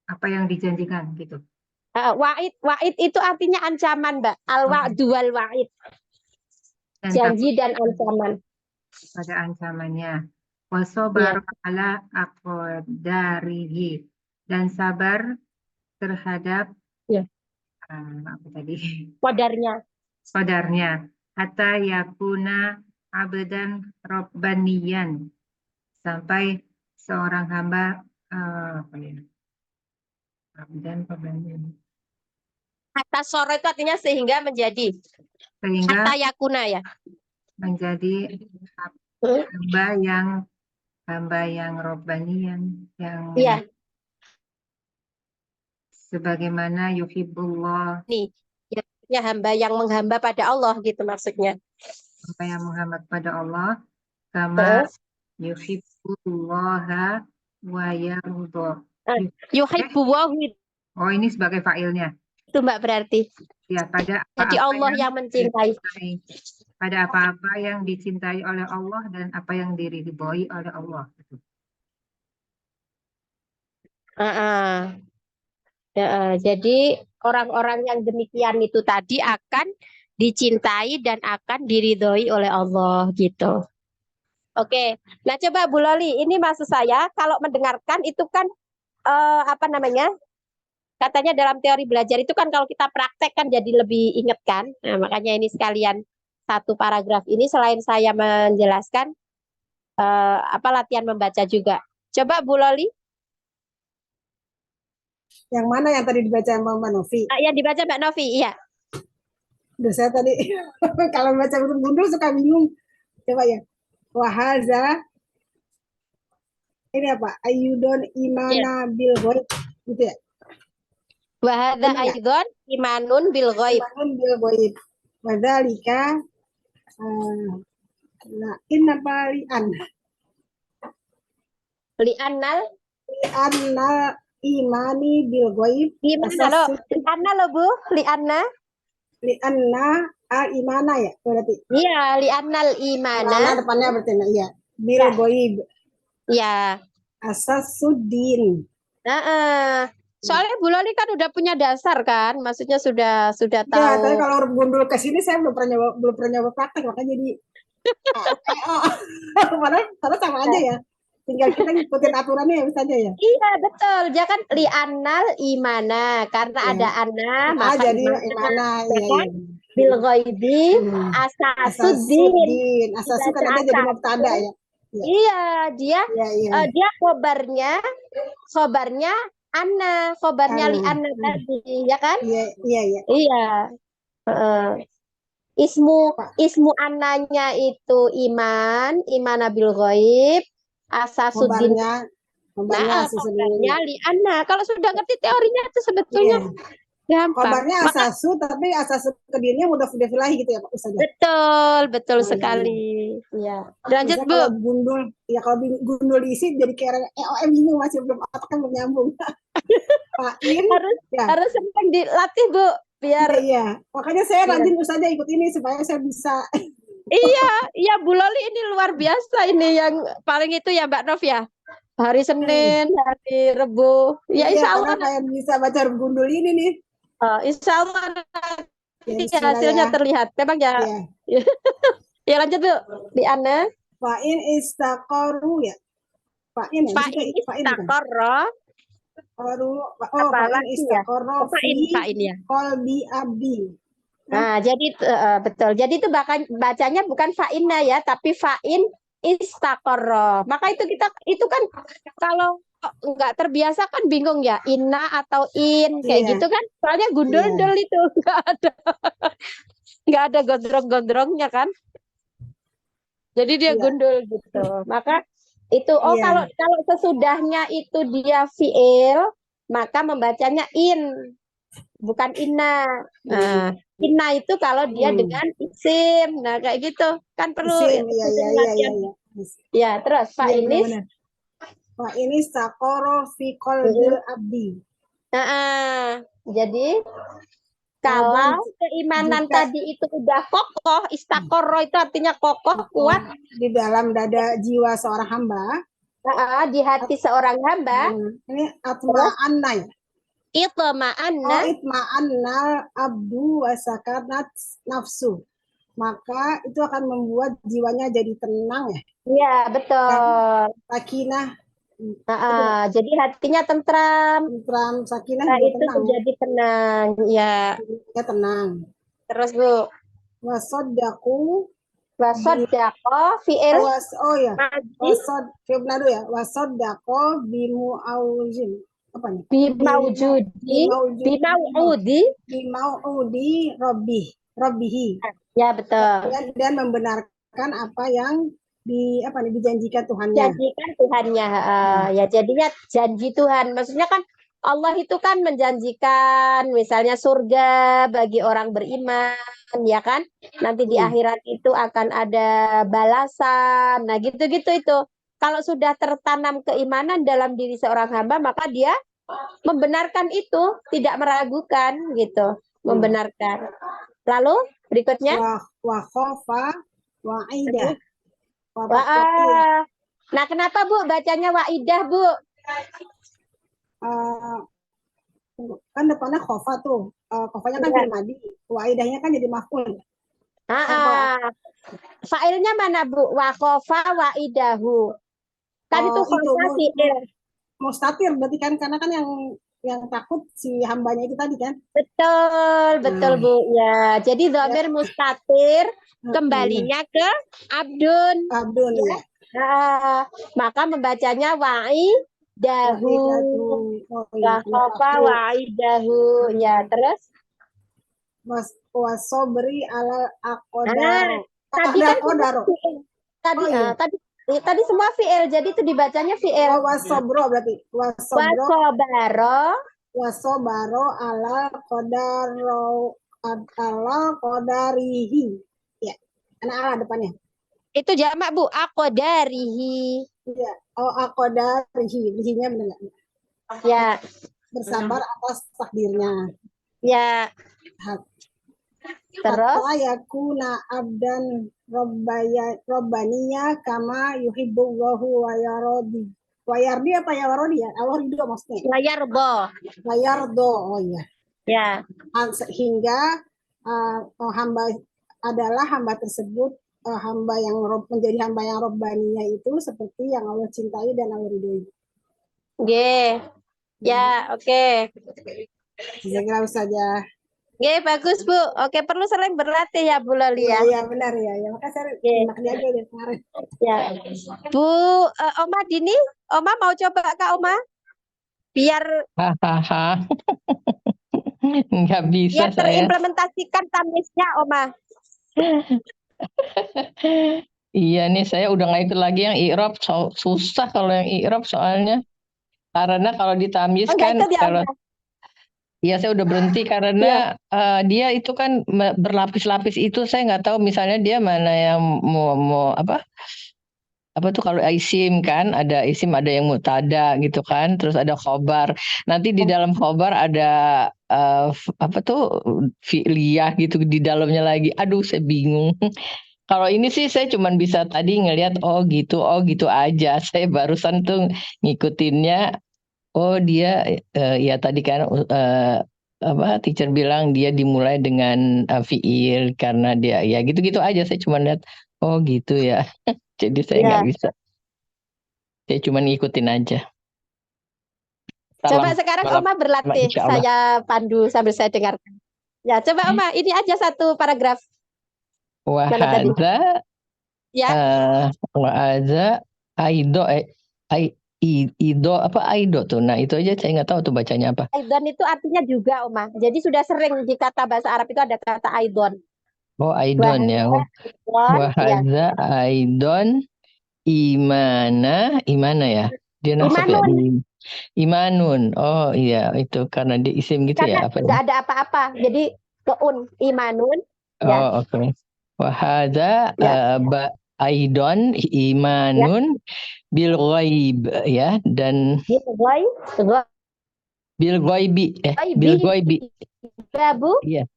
Speaker 3: apa yang dijanjikan gitu.
Speaker 2: Wa'id itu artinya ancaman, Mbak. Al-wa'du wal wa'id.
Speaker 3: Dan
Speaker 2: Janji
Speaker 3: takut
Speaker 2: dan ancaman.
Speaker 3: pada ancamannya. Wa sabar ala aqdarihi, dan sabar terhadap
Speaker 2: Ya.
Speaker 3: apa tadi?
Speaker 2: Qadarnya.
Speaker 3: Hatta yakuna abdan rabbaniyan, sampai seorang hamba apa ya? Abdan rabbaniyan.
Speaker 2: Hatta soro itu artinya sehingga menjadi.
Speaker 3: Sehingga
Speaker 2: Hatta yakuna ya.
Speaker 3: menjadi hamba yang rabbaniyan, yang
Speaker 2: Iya.
Speaker 3: sebagaimana yuhibbullah,
Speaker 2: Nih, ya hamba yang menghamba pada Allah gitu maksudnya.
Speaker 3: hamba yang menghamba kepada Allah, kama yuhibbullaha wa yarudha.
Speaker 2: Yuhibbu wahu
Speaker 3: Oh, ini sebagai fa'ilnya.
Speaker 2: itu, Mbak, berarti.
Speaker 3: Ya, pada
Speaker 2: Jadi
Speaker 3: apa-apa
Speaker 2: Allah yang mencintai.
Speaker 3: pada apa-apa yang dicintai oleh Allah dan apa yang diridhoi oleh Allah.
Speaker 2: Jadi orang-orang yang demikian itu tadi akan dicintai dan akan diridhoi oleh Allah gitu. Oke, nah coba Bu Loli, ini maksud saya kalau mendengarkan itu kan apa namanya? Katanya dalam teori belajar itu kan kalau kita praktek kan jadi lebih inget kan. Nah, makanya ini sekalian satu paragraf ini selain saya menjelaskan apa latihan membaca juga. Coba Bu Loli
Speaker 1: Yang mana yang tadi dibaca Mbak Novi?
Speaker 2: Yang dibaca Mbak Novi, iya.
Speaker 1: Udah saya tadi kalau baca gundul suka bingung. Coba ya. Wahaza ini apa? Ayudon imana bil ghaib gitu ya.
Speaker 2: Wa hadza
Speaker 1: Benar nggak?
Speaker 2: aidon imanun bil ghaib.
Speaker 1: Imanun bil ghaib. Wadzalika nah inna balian
Speaker 2: Li'annal
Speaker 1: anna imani bil ghaib
Speaker 2: gimana lo?
Speaker 1: asasu
Speaker 2: Li'anna lo Bu? Li'anna?
Speaker 1: li anna al imana ya berarti.
Speaker 2: Iya, li'annal
Speaker 1: Mana
Speaker 2: imana.
Speaker 1: depannya berarti nah, iya. Bil
Speaker 2: Ya.
Speaker 1: ghaib
Speaker 2: Ya.
Speaker 1: asasuddin.
Speaker 2: Soalnya Bu Loli kan udah punya dasar kan, maksudnya sudah
Speaker 1: Ya, tapi
Speaker 2: tahu.
Speaker 1: kalau gundul ke sini saya belum pernah nyoba praktek makanya jadi padahal sama aja ya. Tinggal kita ngikutin aturannya ya saja ya.
Speaker 2: Iya betul, dia kan li'annal imana karena
Speaker 1: Ya.
Speaker 2: ada ana maka
Speaker 1: Jadi
Speaker 2: imana.
Speaker 1: imana
Speaker 2: Ya
Speaker 1: ya
Speaker 2: kan?
Speaker 1: ya.
Speaker 2: Bil ghaibi asasuddin.
Speaker 1: Asasuddin. Asasu kan
Speaker 2: Dibaca
Speaker 1: ada jadi
Speaker 2: asas.
Speaker 1: mubtada ya.
Speaker 2: Iya, dia
Speaker 1: Iya iya.
Speaker 2: dia khobarnya ana, khobarnya
Speaker 1: Ana.
Speaker 2: li'anna tadi, ya kan?
Speaker 1: Iya iya iya.
Speaker 2: Iya. Heeh. Ismu ananya itu imana bil ghaib, asasuddin.
Speaker 1: Khobarnya
Speaker 2: Khobarnya
Speaker 1: asasuddin.
Speaker 2: li'anna. Kalau sudah ngerti teorinya itu sebetulnya
Speaker 1: Iya.
Speaker 2: gampang.
Speaker 1: Khobarnya asasu tapi asasu kedirinya mudah filahi gitu ya Pak Ustaz.
Speaker 2: Betul
Speaker 1: Oh, iya,
Speaker 2: sekali. Iya. Lanjut
Speaker 1: Biasanya
Speaker 2: Bu.
Speaker 1: kalau gundul, ya kalau gundul diisi jadi kayak EOM bingung masih belum otaknya belum nyambung. Fa'in, ya.
Speaker 2: Harus sering dilatih Bu, biar
Speaker 1: Iya. Makanya saya rajin Ustazah ikut ini supaya saya bisa.
Speaker 2: iya Bu Loli ini luar biasa ini yang paling itu ya Mbak Nov ya. Hari Senin, hari Rebu. Ya
Speaker 1: Iya,
Speaker 2: insya
Speaker 1: karena
Speaker 2: Allah,
Speaker 1: kayak bisa baca gundul ini nih.
Speaker 2: insya Allah
Speaker 1: Ya,
Speaker 2: nanti
Speaker 1: bismillah
Speaker 2: hasilnya
Speaker 1: ya.
Speaker 2: terlihat. Memang ya.
Speaker 1: Iya.
Speaker 2: Ya lanjut Bu. Di Ana.
Speaker 1: Fa'in istaqoru ya. Fa'in ya.
Speaker 2: Fa'in
Speaker 1: Fa'in bukan.
Speaker 2: istaqarra.
Speaker 1: Qaru,
Speaker 2: Apalagi
Speaker 1: fa'in
Speaker 2: ya?
Speaker 1: istaqoru
Speaker 2: Fa'in
Speaker 1: fi
Speaker 2: ya.
Speaker 1: qalbi abdi.
Speaker 2: Nah, jadi betul. Jadi itu bacanya bukan fa'inna ya, tapi fa'in istaqarra. Maka itu kan kalau nggak terbiasa kan bingung ya, inna atau in kayak
Speaker 1: Iya.
Speaker 2: gitu kan. Soalnya gundul-dul itu nggak ada gondrong-gondrongnya kan. Jadi dia
Speaker 1: Iya.
Speaker 2: gundul gitu. Maka itu
Speaker 1: Iya.
Speaker 2: kalau sesudahnya itu dia fi'il, maka membacanya in, bukan inna. Nah, inna itu kalau dia dengan isim. Nah, kayak gitu. Kan perlu
Speaker 1: Isim, iya.
Speaker 2: latihan. Ya, terus Pak
Speaker 1: Iya,
Speaker 2: ini.
Speaker 1: benar-benar. Fa'in istaqoru fi qalbil abdi.
Speaker 2: Jadi kalau keimanan
Speaker 1: jika-
Speaker 2: tadi itu udah kokoh, istaqorro itu artinya kokoh, kuat
Speaker 1: di dalam dada jiwa seorang hamba.
Speaker 2: di hati seorang hamba,
Speaker 1: Ini atma'anna ya.
Speaker 2: itu ma'anna.
Speaker 1: Itma'anna abdu wa sakanat nafsu. Maka itu akan membuat jiwanya jadi tenang ya.
Speaker 2: Iya, betul.
Speaker 1: Sakinah,
Speaker 2: Jadi hatinya tentram.
Speaker 1: tentram, sakinah
Speaker 2: Nah,
Speaker 1: juga
Speaker 2: itu
Speaker 1: tenang ya.
Speaker 2: menjadi tenang. Ya.
Speaker 1: Ya tenang.
Speaker 2: Terus Bu,
Speaker 1: Wasodaku
Speaker 2: wasodako fi'il
Speaker 1: oh ya.
Speaker 2: majdi
Speaker 1: Ya. Wasodako bimu auzin. Apa nih?
Speaker 2: bimaujudi
Speaker 1: Bimauudi robbihi.
Speaker 2: ya betul.
Speaker 1: Dan membenarkan apa yang dijanjikan Tuhannya.
Speaker 2: Janjikan Tuhannya. Ya jadinya janji Tuhan. Maksudnya kan Allah itu kan menjanjikan misalnya surga bagi orang beriman, ya kan? Nanti di akhirat itu akan ada balasan. Nah, gitu-gitu itu. Kalau sudah tertanam keimanan dalam diri seorang hamba, maka dia membenarkan itu, tidak meragukan gitu, membenarkan. Lalu berikutnya
Speaker 1: Wa khofa wa'idah.
Speaker 2: Nah, kenapa Bu bacanya wa'idah, Bu?
Speaker 1: Kan depannya khofa tuh. Khofanya kan fi'il madi. Wa'idahnya kan jadi maf'ul.
Speaker 2: Fa'ilnya mana, Bu? Wa khofa wa'idahu. Kan itu khofa fi'il.
Speaker 1: Mustatir berarti kan, karena kan yang takut si hambanya itu tadi kan.
Speaker 2: Betul Bu. Ya, jadi dhamir mustatir kembalinya ke abdun.
Speaker 1: Abdun ya.
Speaker 2: Maka membacanya aidahu.
Speaker 1: Oh iya,
Speaker 2: Wakofa wa aidahu. Ya, terus?
Speaker 1: wasobri alal
Speaker 2: Nah,
Speaker 1: akodaro.
Speaker 2: tadi
Speaker 1: Ada
Speaker 2: kan semua
Speaker 1: kodaro.
Speaker 2: fi'il. Tadi,
Speaker 1: Oh iya.
Speaker 2: tadi semua fi'il, jadi itu dibacanya fi'il.
Speaker 1: Oh wasobro berarti. Wasobro
Speaker 2: Wasobaro,
Speaker 1: wasobaro alal kodaro alal kodarihi. Ya, anak ala depannya.
Speaker 2: itu jamak Bu, akodarihi.
Speaker 1: Iya. Oh akodarihi. Rihinya benar nggak?
Speaker 2: Ya,
Speaker 1: Bersabar atas takdirnya.
Speaker 2: ya. Terus?
Speaker 1: Hatta yakuna abdan robbaniya kama yuhibbullahu wa yarodi. Wa yardi apa ya warodi ya? Allah ridho maksudnya.
Speaker 2: Wayarbo.
Speaker 1: Wa yardo. Oh iya.
Speaker 2: Ya,
Speaker 1: Hingga hamba adalah hamba tersebut hamba yang menjadi hamba yang robbaniya itu seperti yang Allah cintai dan Allah ridhoi.
Speaker 2: Oke. Ya, oke.
Speaker 1: Saya kira saja.
Speaker 2: Oke, bagus Bu. Oke, perlu sering berlatih ya Bu Loli
Speaker 1: Iya,
Speaker 2: ya.
Speaker 1: iya benar ya. Ya makanya saya nyimak dia aja dari kemarin.
Speaker 2: Ya. Bu Oma Dini, Oma mau coba Kak Oma? Biar
Speaker 4: Hahaha. Nggak bisa
Speaker 2: biar
Speaker 4: saya.
Speaker 2: terimplementasikan tamiznya Oma.
Speaker 4: Iya nih, saya udah nggak ikut lagi yang i'rab. Susah kalau yang i'rab soalnya. Karena kalau ditamyiz
Speaker 2: Oh, nggak
Speaker 4: kan,
Speaker 2: ikut ya
Speaker 4: kalau
Speaker 2: Oma?
Speaker 4: ya saya udah berhenti karena dia itu kan berlapis-lapis itu, saya nggak tahu misalnya dia mana yang mau apa tuh kalau isim kan, ada isim, ada yang mutada gitu kan, terus ada khobar. Nanti di dalam khobar ada apa tuh fi'liyah gitu di dalamnya lagi. Aduh, saya bingung. Kalau ini sih saya cuman bisa tadi ngelihat oh gitu aja. Saya barusan tuh ngikutinnya. Oh dia ya tadi kan apa teacher bilang dia dimulai dengan fiil karena dia ya gitu-gitu aja. Saya cuma lihat oh gitu ya. Jadi saya nggak
Speaker 2: Ya.
Speaker 4: bisa. Saya cuma ngikutin aja.
Speaker 2: Coba
Speaker 4: Salam,
Speaker 2: sekarang
Speaker 4: salam,
Speaker 2: Oma berlatih,
Speaker 4: insya Allah.
Speaker 2: saya pandu sambil saya dengarkan. Ya, coba Oma, ini aja satu paragraf. Mana tadi?
Speaker 4: Wahada
Speaker 2: Ya,
Speaker 4: wahada aido ido apa aido tuh. Nah itu aja saya nggak tahu tuh bacanya apa.
Speaker 2: aidon itu artinya juga Oma. Jadi sudah sering di kata bahasa Arab itu ada kata aidon.
Speaker 4: Oh aidon ya.
Speaker 2: Aidon, ya.
Speaker 4: Wahada aidon imana ya. Dia nasab ya
Speaker 2: Imanun,
Speaker 4: di imanun. Oh iya itu karena dia isim gitu
Speaker 2: karena
Speaker 4: ya apa ya?
Speaker 2: nggak ada apa-apa. Jadi keun, imanun. Ya,
Speaker 4: Oh oke. Wahada
Speaker 2: ya,
Speaker 4: aidon
Speaker 2: ya.
Speaker 4: imanun bil ghaib ya dan
Speaker 2: Goi, goi,
Speaker 4: bil ghaibi bil
Speaker 2: bi,
Speaker 4: ghaibi.
Speaker 2: ya Bu.
Speaker 4: Iya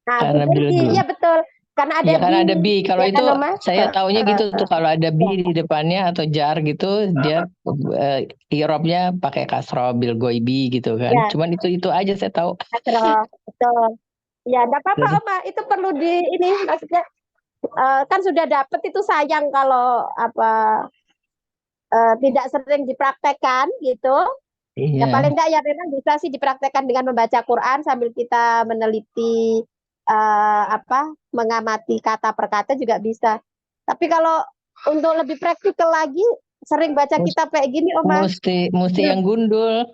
Speaker 2: Nah,
Speaker 4: karena bil
Speaker 2: iya betul. Karena ada
Speaker 4: iya karena
Speaker 2: bi,
Speaker 4: ada bi. Kalau
Speaker 2: ya
Speaker 4: itu
Speaker 2: kan Oma?
Speaker 4: saya taunya gitu tuh kalau ada bi
Speaker 2: Ya.
Speaker 4: di depannya atau jar gitu dia i'rabnya pakai kasroh bil ghaibi gitu kan.
Speaker 2: Ya,
Speaker 4: Cuman itu aja saya tahu.
Speaker 2: kasroh, betul. Ya, enggak apa-apa, Oma. Itu perlu di ini maksudnya kan sudah dapet itu sayang kalau apa tidak sering dipraktekkan gitu. Ya
Speaker 4: Iya.
Speaker 2: paling enggak ya memang bisa sih dipraktekkan dengan membaca Quran sambil kita meneliti apa mengamati kata per kata juga bisa. Tapi kalau untuk lebih praktikal lagi sering baca
Speaker 4: Mus-
Speaker 2: kitab kayak gini, Oma.
Speaker 4: Mesti yang gundul.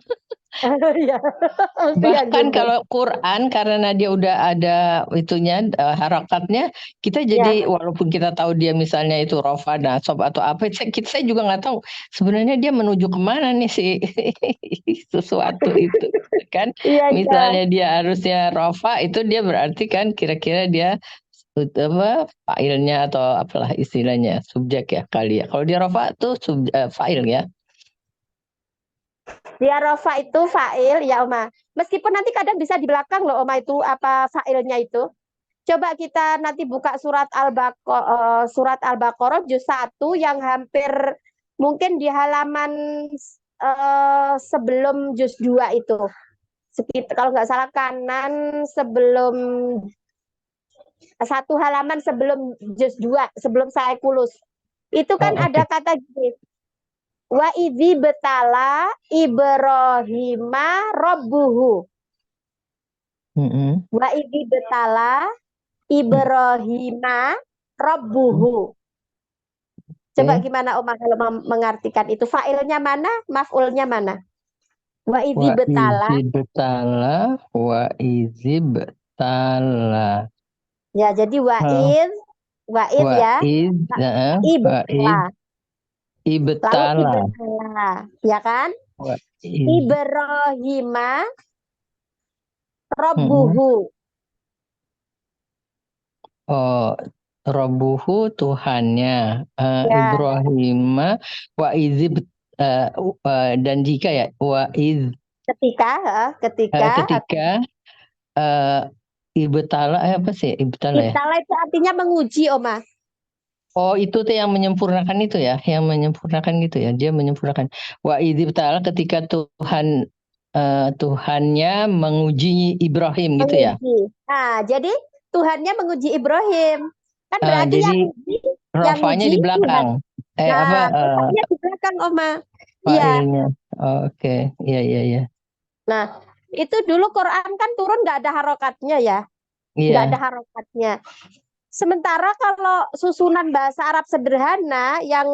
Speaker 2: Iya. Mesti yang
Speaker 4: Bahkan
Speaker 2: gundul.
Speaker 4: kalau Quran karena dia udah ada itunya harakatnya, kita jadi
Speaker 2: Ya.
Speaker 4: walaupun kita tahu dia misalnya itu rofa, nasab atau apa, saya juga nggak tahu sebenarnya dia menuju kemana nih si sesuatu itu kan.
Speaker 2: Iya, iya.
Speaker 4: Misalnya dia harusnya rofa itu dia berarti kan kira-kira dia apa failnya atau apalah istilahnya subjek ya kali ya. Kalau dia rofa tuh fail ya.
Speaker 2: Dia rofa itu fa'il ya Oma. Meskipun nanti kadang bisa di belakang loh Oma itu apa fa'ilnya itu. Coba kita nanti buka surat Al-Baqarah juz 1 yang hampir mungkin di halaman sebelum juz 2 itu. Sekitar kalau nggak salah kanan sebelum satu halaman sebelum juz 2, sebelum saya kulus. Itu kan
Speaker 4: Oh,
Speaker 2: ada
Speaker 4: oke.
Speaker 2: kata gini. Wa idzi betala Ibrahima rabbuhu.
Speaker 4: Mm-mm.
Speaker 2: Wa idzi betala Ibrahima rabbuhu. Coba
Speaker 4: Oke.
Speaker 2: gimana Oma kalau mengartikan itu? Fa'ilnya mana? Maf'ulnya mana? Wa idzi
Speaker 4: Wa
Speaker 2: betala.
Speaker 4: izibtala, wa izibtala.
Speaker 2: Ya, jadi
Speaker 4: Eh,
Speaker 2: wa'id
Speaker 4: Wa
Speaker 2: ya.
Speaker 4: iz, wa
Speaker 2: Ibtala. Lalu
Speaker 4: ibtala.
Speaker 2: ibtala, ya kan?
Speaker 4: Wa iz.
Speaker 2: Ibrahima
Speaker 4: Mm-mm.
Speaker 2: Rabbuhu.
Speaker 4: Oh, Rabbuhu Tuhannya,
Speaker 2: Ya,
Speaker 4: Ibrahim wa izib, dan jika ya wa iz,
Speaker 2: ketika
Speaker 4: ketika eh, ibtala, apa sih ibtala ya?
Speaker 2: ibtala itu artinya menguji, Oma.
Speaker 4: Oh, itu tuh yang menyempurnakan itu ya, yang menyempurnakan gitu ya, dia menyempurnakan. Wa idzibtala, ketika Tuhannya menguji Ibrahim gitu ya.
Speaker 2: Menguji. Nah, jadi Tuhannya menguji Ibrahim. Kan berarti
Speaker 4: Jadi
Speaker 2: yang
Speaker 4: rafanya
Speaker 2: nguji
Speaker 4: di
Speaker 2: Tuhan.
Speaker 4: belakang. Apa
Speaker 2: Nah, letaknya di belakang, Oma. Iya.
Speaker 4: failnya? Oh, oke, iya iya iya.
Speaker 2: Nah, itu dulu Quran kan turun nggak ada harokatnya ya. Nggak ada
Speaker 4: Iya,
Speaker 2: harokatnya. Sementara kalau susunan bahasa Arab sederhana yang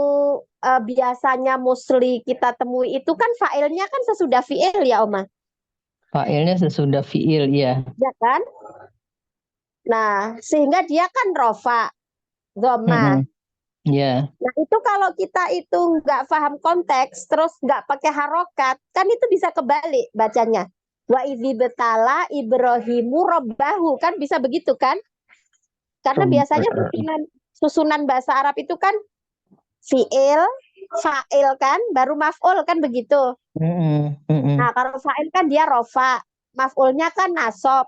Speaker 2: biasanya musli kita temui itu kan failnya kan sesudah fiil ya, Oma.
Speaker 4: failnya sesudah fiil, iya.
Speaker 2: Ya kan? Nah, sehingga dia kan rofa, dhamma.
Speaker 4: Mm-mm. Iya.
Speaker 2: Nah, itu kalau kita itu nggak paham konteks, terus nggak pakai harokat, kan itu bisa kebalik bacanya. Wa idzi betala Ibrahimu robbahu, kan bisa begitu kan? Karena biasanya susunan bahasa Arab itu kan fiil, fa'il kan, baru maf'ul kan begitu.
Speaker 4: Mm-mm. Mm-mm.
Speaker 2: Nah, kalau fa'il kan dia rofa, maf'ulnya kan nasob,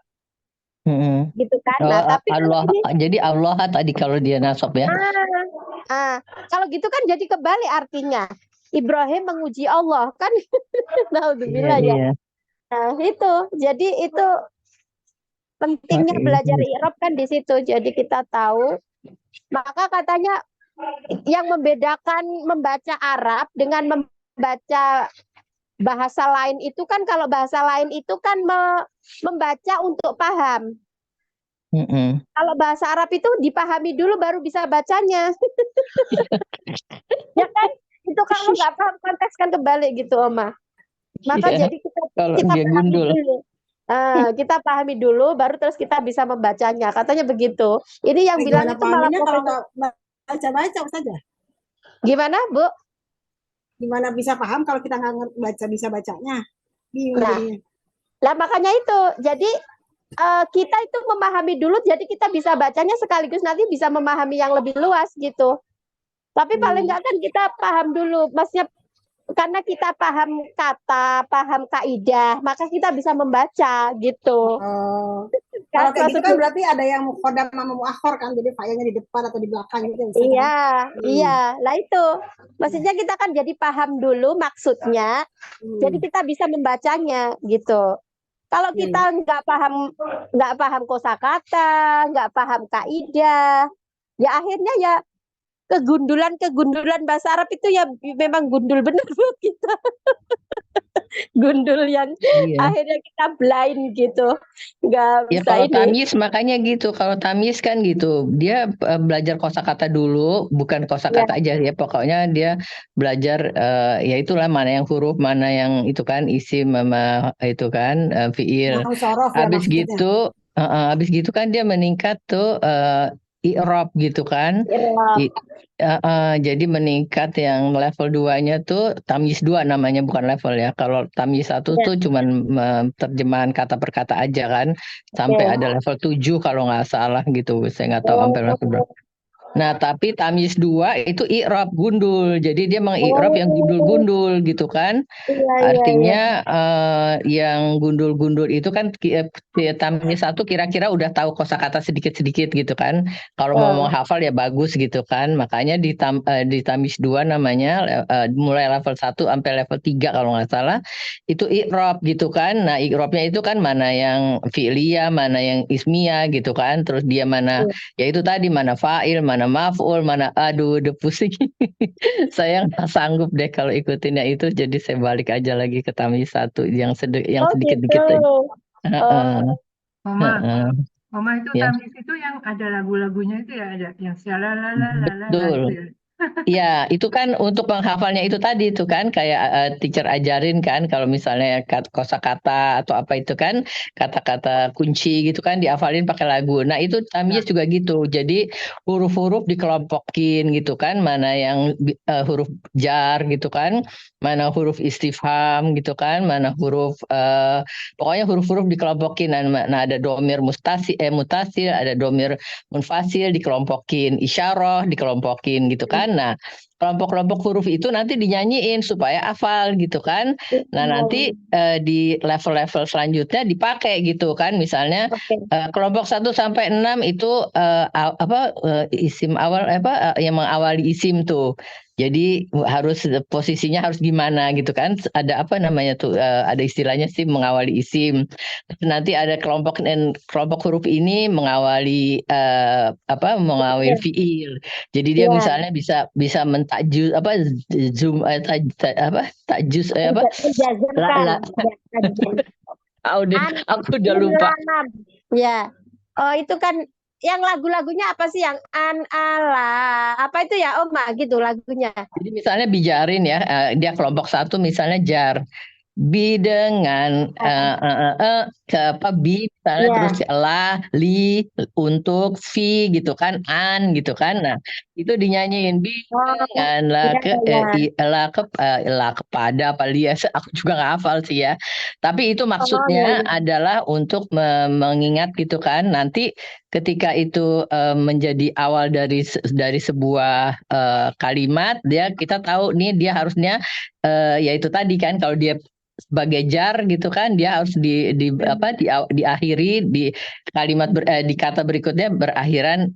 Speaker 4: Mm-mm.
Speaker 2: gitu kan.
Speaker 4: Oh,
Speaker 2: Nah, tapi kalau
Speaker 4: Allah,
Speaker 2: ini,
Speaker 4: jadi Allah tadi kalau dia nasab ya.
Speaker 2: kalau gitu kan jadi kebalik artinya. Ibrahim menguji Allah kan,
Speaker 4: Iya
Speaker 2: naudzubillah ya.
Speaker 4: iya.
Speaker 2: Nah, itu, jadi itu pentingnya belajar i'rab kan di situ. Jadi kita tahu. Maka katanya yang membedakan membaca Arab dengan membaca bahasa lain itu kan, kalau bahasa lain itu kan membaca untuk paham.
Speaker 4: Mm-mm.
Speaker 2: Kalau bahasa Arab itu dipahami dulu baru bisa bacanya. Ya kan? Itu kalau nggak paham konteks kan kebalik gitu, Oma. Maka
Speaker 4: Iya,
Speaker 2: jadi kita
Speaker 4: kalau
Speaker 2: kita
Speaker 4: dia
Speaker 2: pahami
Speaker 4: gundul.
Speaker 2: dulu. Kita pahami dulu, baru terus kita bisa membacanya. Katanya begitu. Ini yang bilang
Speaker 1: Gimana
Speaker 2: itu malah
Speaker 1: pahaminnya kalau nggak baca-baca saja?
Speaker 2: gimana, Bu?
Speaker 1: Gimana bisa paham kalau kita nggak baca bisa bacanya? Bingung
Speaker 2: Nah,
Speaker 1: jadinya.
Speaker 2: lah makanya itu. Jadi kita itu memahami dulu, jadi kita bisa bacanya sekaligus nanti bisa memahami yang lebih luas gitu. Tapi paling nggak kan kita paham dulu, maksudnya karena kita paham kata, paham kaidah, maka kita bisa membaca gitu.
Speaker 1: Oh, kalau kayak gitu kan berarti ada yang muqaddam sama muakhir kan, jadi failnya di depan atau di belakang gitu ya, Ustaz, kan?
Speaker 2: Iya, iya. Lah itu, maksudnya kita kan jadi paham dulu maksudnya, jadi kita bisa membacanya gitu. Kalau kita nggak paham kosakata, nggak paham kaidah, ya akhirnya ya kegundulan bahasa Arab itu ya memang gundul benar buat kita. Gundul yang
Speaker 4: Iya.
Speaker 2: akhirnya kita blind gitu, nggak
Speaker 4: Ya
Speaker 2: bisa
Speaker 4: kalau
Speaker 2: ini.
Speaker 4: tamyiz makanya gitu. Kalau tamyiz kan gitu, dia belajar kosakata dulu, bukan kosakata aja ya. Pokoknya dia belajar ya itulah mana yang huruf, mana yang itu kan isim sama itu kan fiil.
Speaker 1: Nahu sorof ya
Speaker 4: Habis
Speaker 1: maksudnya.
Speaker 4: gitu, habis gitu kan dia meningkat tuh i'rab gitu kan. Jadi meningkat yang level 2-nya tuh tamyiz 2 namanya, bukan level ya. Kalau tamyiz 1 tuh cuman terjemahan kata per kata aja kan. Sampai ada level 7 kalau nggak salah gitu. Saya nggak tahu sampai level berapa. Nah, tapi tamyiz 2 itu i'rab gundul. Jadi dia mengi'rab yang gundul-gundul gitu kan. Artinya yang gundul-gundul itu kan tamyiz 1 kira-kira udah tahu kosakata sedikit-sedikit gitu kan. Kalau mau hafal ya bagus gitu kan. Makanya di tamyiz 2 namanya mulai level 1 sampai level 3 kalau nggak salah itu i'rab gitu kan. Nah, i'rabnya itu kan mana yang fi'liyah, mana yang ismiyah gitu kan. Terus dia mana ya itu tadi mana fa'il, mana maf'ul, mana aduh udah pusing. Saya nggak sanggup deh kalau ikutinnya itu, jadi saya balik aja lagi ke tamyiz 1 yang sedikit-dikit aja.
Speaker 3: Oma itu
Speaker 4: Ya.
Speaker 3: tamyiz itu yang ada lagu-lagunya itu ya, ada yang sialalala
Speaker 4: Betul.
Speaker 3: gitu ya.
Speaker 4: Ya, itu kan untuk menghafalnya itu tadi itu kan kayak teacher ajarin kan kalau misalnya kosakata atau apa itu kan kata-kata kunci gitu kan dihafalin pakai lagu. Nah, itu tamyiz juga gitu. Jadi huruf-huruf dikelompokin gitu kan, mana yang huruf jar gitu kan, mana huruf istifham gitu kan, mana huruf pokoknya huruf-huruf dikelompokin. Nah, ada domir mutasil, ada domir munfasil dikelompokin, isyarah dikelompokin gitu kan. Nah, kelompok-kelompok huruf itu nanti dinyanyiin supaya hafal gitu kan. Nah, nanti di level-level selanjutnya dipakai gitu kan. Misalnya
Speaker 2: Oke.
Speaker 4: kelompok 1 sampai 6 itu isim awal yang mengawali isim tuh. Jadi harus posisinya harus gimana gitu kan. Ada apa namanya tuh ada istilahnya sih mengawali isim. Nanti ada kelompok huruf ini mengawali mengawali fiil. Jadi dia
Speaker 2: Ya.
Speaker 4: misalnya bisa mentajus zoom tajus
Speaker 2: Menjazmkan.
Speaker 4: la aku udah lupa.
Speaker 2: Ya. Oh, itu kan yang lagu-lagunya apa sih yang ala apa itu ya Oma gitu lagunya.
Speaker 4: Jadi misalnya bijarin ya, dia kelompok 1 misalnya jar. Bi dengan ke apa bi misalnya
Speaker 2: Ya.
Speaker 4: terus la li untuk fi gitu kan an gitu kan. Nah, itu dinyanyiin bi
Speaker 2: Oh,
Speaker 4: dengan la
Speaker 2: ya,
Speaker 4: ke
Speaker 2: ya.
Speaker 4: la kepada apa lias aku juga nggak hafal sih ya. Tapi itu
Speaker 2: Oh, ya,
Speaker 4: maksudnya
Speaker 2: ya.
Speaker 4: adalah untuk mengingat gitu kan. Nanti ketika itu menjadi awal dari sebuah kalimat dia kita tahu nih dia harusnya yaitu tadi kan kalau dia sebagai jar gitu kan dia harus diakhiri di kalimat di kata berikutnya berakhiran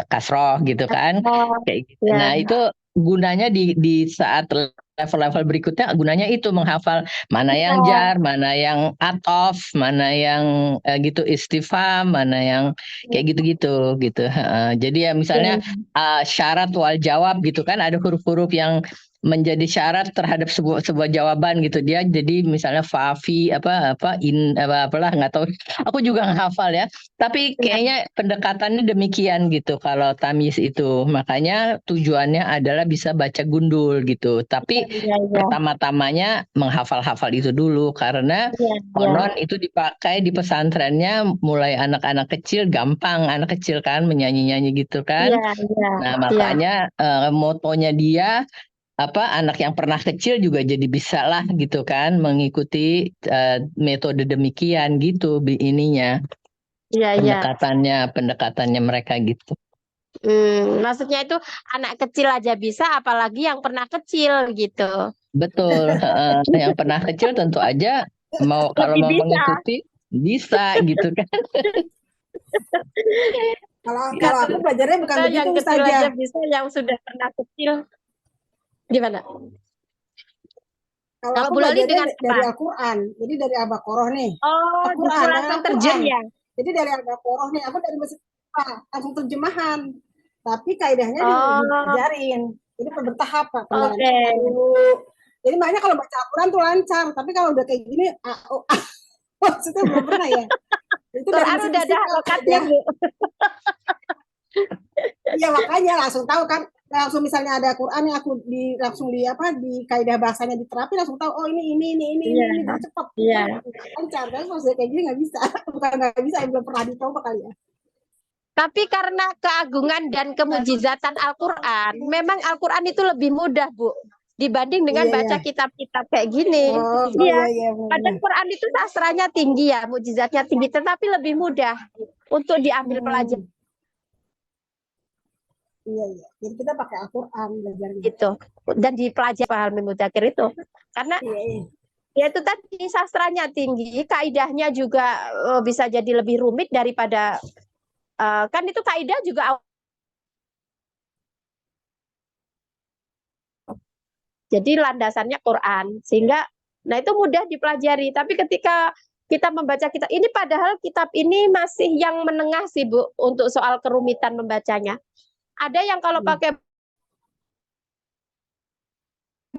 Speaker 4: kasroh gitu kan
Speaker 2: Oh,
Speaker 4: kayak gitu.
Speaker 2: ya.
Speaker 4: Nah, itu gunanya di saat level-level berikutnya gunanya itu menghafal mana yang jar, mana yang atof, mana yang gitu istifham, mana yang kayak gitu-gitu gitu. Jadi ya misalnya syarat wal jawab gitu kan ada huruf-huruf yang menjadi syarat terhadap sebuah jawaban gitu dia jadi misalnya fafi apalah nggak tahu aku juga nggak hafal ya tapi kayaknya pendekatannya demikian gitu kalau tamyiz itu makanya tujuannya adalah bisa baca gundul gitu tapi
Speaker 2: Ya, ya.
Speaker 4: pertama-tamanya menghafal-hafal itu dulu karena
Speaker 2: Ya, ya.
Speaker 4: konon itu dipakai di pesantrennya mulai anak-anak kecil gampang anak kecil kan menyanyi-nyanyi gitu kan.
Speaker 2: Ya, ya.
Speaker 4: Nah,
Speaker 2: Ya.
Speaker 4: makanya motonya dia anak yang pernah kecil juga jadi bisa lah gitu kan mengikuti metode demikian gitu ininya
Speaker 2: Ya, ya.
Speaker 4: pendekatannya mereka gitu.
Speaker 2: Maksudnya itu anak kecil aja bisa, apalagi yang pernah kecil gitu.
Speaker 4: Betul, yang pernah kecil tentu aja kalau
Speaker 2: Lebih
Speaker 4: mau
Speaker 2: bisa.
Speaker 4: mengikuti bisa gitu kan.
Speaker 1: Kalau aku belajarnya bukan
Speaker 2: Yang
Speaker 1: begitu
Speaker 2: kecil
Speaker 1: saja.
Speaker 2: aja bisa, yang sudah pernah kecil gimana?
Speaker 1: Kalau
Speaker 2: Kalau
Speaker 1: aku
Speaker 2: Bu Lali
Speaker 1: belajarnya
Speaker 2: dengan
Speaker 1: dari
Speaker 2: apa?
Speaker 1: Al-Quran. Jadi dari Al-Baqarah nih.
Speaker 2: Oh,
Speaker 1: Al-Quran
Speaker 2: justru
Speaker 1: dari
Speaker 2: langsung terjun
Speaker 1: Al-Quran.
Speaker 2: ya?
Speaker 1: Jadi dari Al-Baqarah nih. Aku dari masjid langsung terjemahan. Tapi kaidahnya
Speaker 2: Oh,
Speaker 1: diajarin. Jadi bertahap Pak kemarin.
Speaker 2: oke.
Speaker 1: Jadi makanya kalau baca Al-Quran tuh lancar. Tapi kalau udah kayak gini, maksudnya belum pernah ya. Itu dari
Speaker 2: Quran
Speaker 1: masjid
Speaker 2: udah ada harokatnya, Bu.
Speaker 1: Iya makanya langsung tahu kan langsung misalnya ada Quran yang aku langsung di kaidah bahasanya diterapi langsung tahu oh ini
Speaker 2: Iya,
Speaker 1: jadi cepat
Speaker 2: iya.
Speaker 1: lancar kan maksudnya kayak gini nggak bisa bukan nggak bisa belum pernah dicoba kali ya.
Speaker 2: Tapi karena keagungan dan kemujizatan Al-Quran, memang Al-Quran itu lebih mudah, Bu, dibanding dengan
Speaker 1: Iya,
Speaker 2: baca
Speaker 1: iya.
Speaker 2: kitab-kitab kayak gini.
Speaker 1: Oh
Speaker 2: Iya,
Speaker 1: iya
Speaker 2: padahal Quran itu sastranya tinggi ya, mujizatnya tinggi, tetapi lebih mudah untuk diambil pelajaran
Speaker 1: iya jadi kita pakai Al-Quran belajarnya
Speaker 2: gitu dan dipelajari Fahal Mudzakkir itu. Karena
Speaker 1: iya.
Speaker 2: ya itu tadi sastranya tinggi, kaidahnya juga bisa jadi lebih rumit daripada kan itu kaidah juga jadi landasannya Quran sehingga nah itu mudah dipelajari. Tapi ketika kita membaca kitab ini padahal kitab ini masih yang menengah sih Bu untuk soal kerumitan membacanya. Ada yang kalau pakai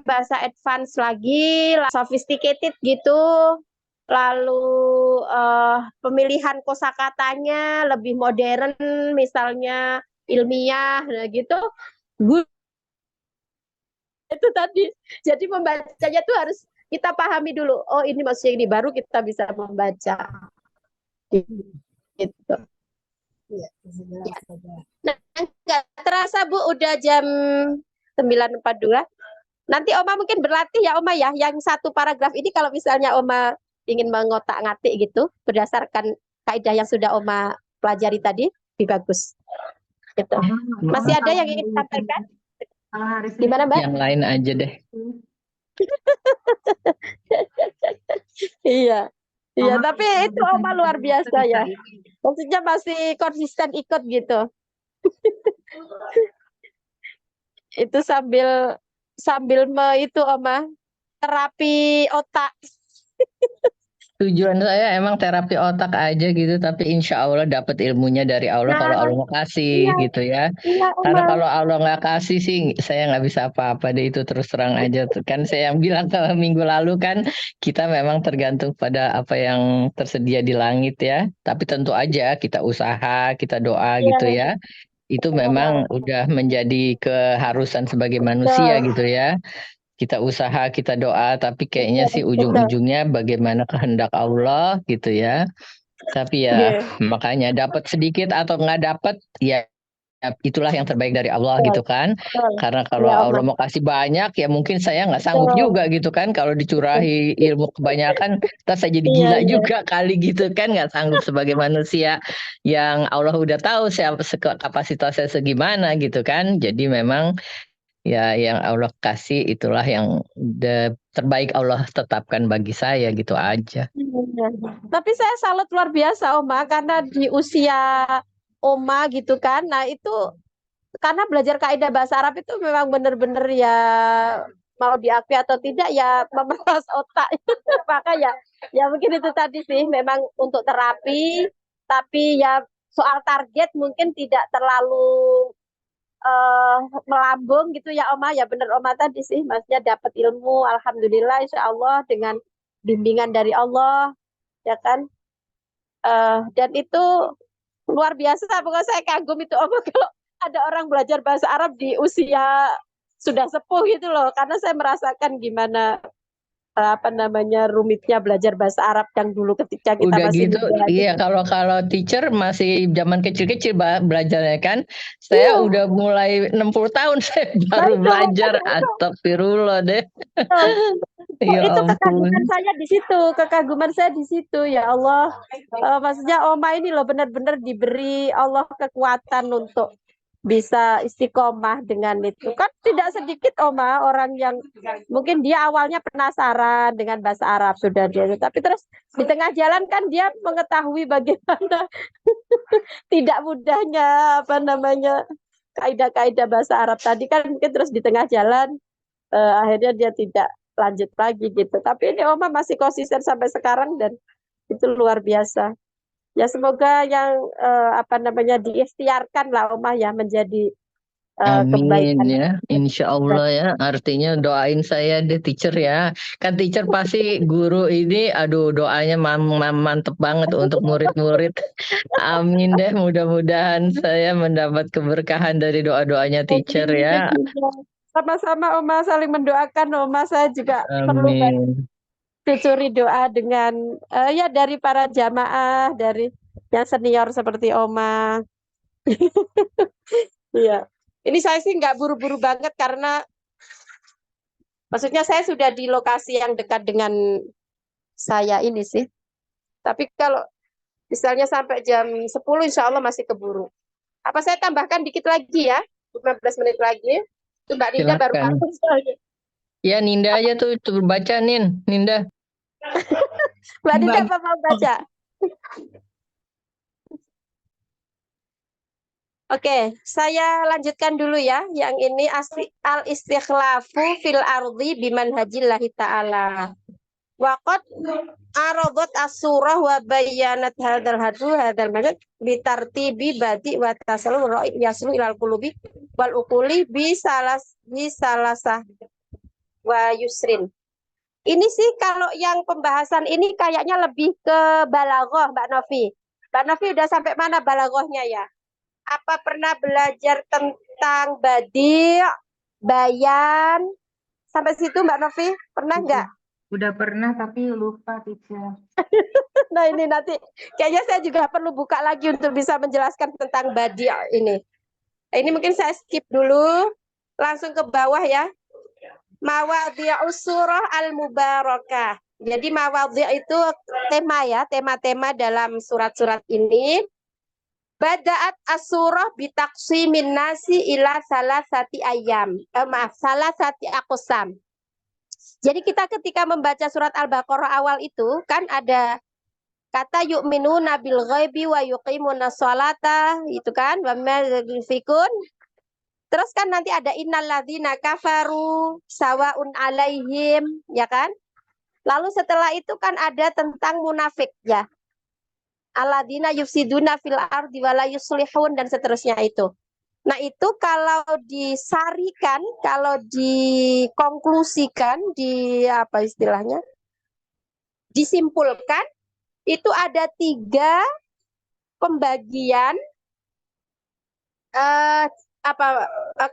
Speaker 2: bahasa advance lagi, sophisticated gitu. Lalu pemilihan kosakatanya lebih modern, misalnya ilmiah, nah gitu. itu tadi. Jadi membacanya tuh harus kita pahami dulu. Oh, ini maksudnya ini baru kita bisa membaca. Gitu.
Speaker 1: Iya, segera saja.
Speaker 2: Nah, nggak terasa Bu, udah jam 9.42. Nanti Oma mungkin berlatih ya Oma ya, yang satu paragraf ini kalau misalnya Oma ingin mengotak-ngatik gitu, berdasarkan kaidah yang sudah Oma pelajari tadi, lebih bagus. Gitu. Masih ada yang ingin disampaikan?
Speaker 3: Kalau hari Senin
Speaker 2: Gimana Mbak?
Speaker 4: Yang lain aja deh.
Speaker 2: Iya. Iya,
Speaker 3: Oma
Speaker 2: tapi
Speaker 3: kalau
Speaker 2: itu
Speaker 3: bisa
Speaker 2: Oma luar
Speaker 3: bisa
Speaker 2: biasa
Speaker 3: bisa
Speaker 2: ya.
Speaker 3: ini.
Speaker 2: Maksudnya masih konsisten ikut gitu. Itu sambil sambil itu Oma terapi otak.
Speaker 4: Tujuan saya emang terapi otak aja gitu, tapi insya Allah dapat ilmunya dari Allah kalau
Speaker 2: Nah,
Speaker 4: Allah mau kasih
Speaker 2: iya,
Speaker 4: gitu ya.
Speaker 2: iya
Speaker 4: Karena
Speaker 2: Oma.
Speaker 4: kalau Allah nggak kasih sih, saya nggak bisa apa-apa deh, itu terus terang aja. Kan saya yang bilang ke minggu lalu kan, kita memang tergantung pada apa yang tersedia di langit ya. Tapi tentu aja kita usaha, kita doa
Speaker 2: Iya,
Speaker 4: gitu ya. Itu memang udah menjadi keharusan sebagai manusia
Speaker 2: betul.
Speaker 4: gitu ya. Kita usaha, kita doa, tapi kayaknya
Speaker 2: Iya,
Speaker 4: sih
Speaker 2: betul.
Speaker 4: ujung-ujungnya bagaimana kehendak Allah gitu ya. Tapi ya
Speaker 2: Iya,
Speaker 4: makanya dapat sedikit atau nggak dapat, ya itulah yang terbaik dari Allah
Speaker 2: betul,
Speaker 4: gitu kan.
Speaker 2: betul.
Speaker 4: Karena kalau
Speaker 2: Iya Oma.
Speaker 4: Allah mau kasih banyak, ya mungkin saya nggak sanggup
Speaker 2: Betul.
Speaker 4: juga gitu kan. Kalau dicurahi ilmu kebanyakan, kita saya jadi
Speaker 2: Iya,
Speaker 4: gila
Speaker 2: iya.
Speaker 4: juga kali gitu kan. Nggak sanggup sebagai manusia yang Allah udah tahu siapa kapasitasnya segimana gitu kan. Jadi memang ya yang Allah kasih itulah yang terbaik Allah tetapkan bagi saya gitu aja.
Speaker 2: Iya. Tapi saya salut luar biasa Oma karena di usia Oma gitu kan. Nah, itu karena belajar kaidah bahasa Arab itu memang benar-benar ya mau diakui atau tidak ya memeras otak. Maka ya mungkin itu tadi sih memang untuk terapi, tapi ya soal target mungkin tidak terlalu melambung gitu ya Oma. Ya benar Oma tadi sih, maksudnya dapat ilmu alhamdulillah insya Allah dengan bimbingan dari Allah ya kan. Dan itu luar biasa, pokoknya saya kagum itu Oma kalau ada orang belajar bahasa Arab di usia sudah sepuh gitu loh, karena saya merasakan gimana apa namanya rumitnya belajar bahasa Arab yang dulu ketika kita
Speaker 4: Udah
Speaker 2: masih
Speaker 4: gitu,
Speaker 2: muda
Speaker 4: iya
Speaker 2: gitu.
Speaker 4: kalau teacher masih zaman kecil-kecil belajarnya kan. Saya
Speaker 2: Iya,
Speaker 4: udah mulai 60 tahun saya
Speaker 2: nah
Speaker 4: baru
Speaker 2: itu
Speaker 4: belajar.
Speaker 2: makanya
Speaker 4: Astagfirullah deh.
Speaker 2: oh,
Speaker 4: Ya
Speaker 2: itu
Speaker 4: ampun.
Speaker 2: kekaguman saya di situ, kekaguman saya di situ ya Allah. Maksudnya Oma ini loh benar-benar diberi Allah kekuatan untuk bisa istiqomah dengan itu. Kan tidak sedikit Oma orang yang mungkin dia awalnya penasaran dengan bahasa Arab sudah dia, tapi terus di tengah jalan kan dia mengetahui bagaimana tidak mudahnya apa namanya kaidah-kaidah bahasa Arab tadi kan mungkin terus di tengah jalan akhirnya dia tidak lanjut lagi gitu. Tapi ini Oma masih konsisten sampai sekarang dan itu luar biasa. Ya semoga yang apa namanya diikhtiarkan lah Oma ya menjadi
Speaker 4: Amin
Speaker 2: kebaikan.
Speaker 4: ya, insya Allah ya. Artinya doain saya deh teacher ya. Kan teacher pasti guru ini, aduh doanya mantep banget untuk murid-murid. Amin deh, mudah-mudahan saya mendapat keberkahan dari doa-doanya teacher ya.
Speaker 2: Sama-sama Oma saling mendoakan Oma, saya juga perlu
Speaker 4: Amin.
Speaker 2: dicuri doa dengan ya dari para jamaah, dari yang senior seperti Oma. Iya. Ini saya sih nggak buru-buru banget karena maksudnya saya sudah di lokasi yang dekat dengan saya ini sih. Tapi kalau misalnya sampai jam 10 insya Allah masih keburu. Apa saya tambahkan dikit lagi ya? 15 menit lagi. Itu Mbak Ninda baru
Speaker 4: Silakan.
Speaker 2: masuk soalnya.
Speaker 4: Ya Ninda aja tuh baca Ninda.
Speaker 2: Mbak Ninda apa mau baca? Oke, saya lanjutkan dulu ya. Yang ini al-istikhlafu fil ardi biman hajillahi ta'ala. Waqad aradot as-surah wa bayyanat hadal majad bitartibi badi wa tasallu ra'i yaslu ilal qulubi wal uquli bisalasah wa yusrin. Ini sih kalau yang pembahasan ini kayaknya lebih ke balaghah Mbak Novi. Mbak Novi udah sampai mana balaghahnya ya? Apa pernah belajar tentang badi, bayan, Sampai situ Mbak Novi, pernah nggak?
Speaker 3: Udah pernah tapi lupa, teacher.
Speaker 2: Nah ini nanti kayaknya saya juga perlu buka lagi untuk bisa menjelaskan tentang badi' ini. Ini mungkin saya skip dulu, langsung ke bawah ya. Mawadhi'us surah al-mubarakah. Jadi mawadhi' itu tema ya, tema-tema dalam surat-surat ini. Bada'at as-surah bitaqsimin nasi ila salasati ayam. Salasati aqsam. Jadi kita ketika membaca surat Al-Baqarah awal itu kan ada kata yu'minuna bil ghaibi wa yuqimuna sholata, itu kan, wa mimma yunfikun. Terus kan nanti ada innalladzina kafaru sawaun alaihim, ya kan? Lalu setelah itu kan ada tentang munafik ya. Alladzina yufsiduna fil ardi wala yuslihun dan seterusnya itu. Nah, itu kalau disarikan, kalau dikonklusikan, di apa istilahnya? Disimpulkan, itu ada 3 pembagian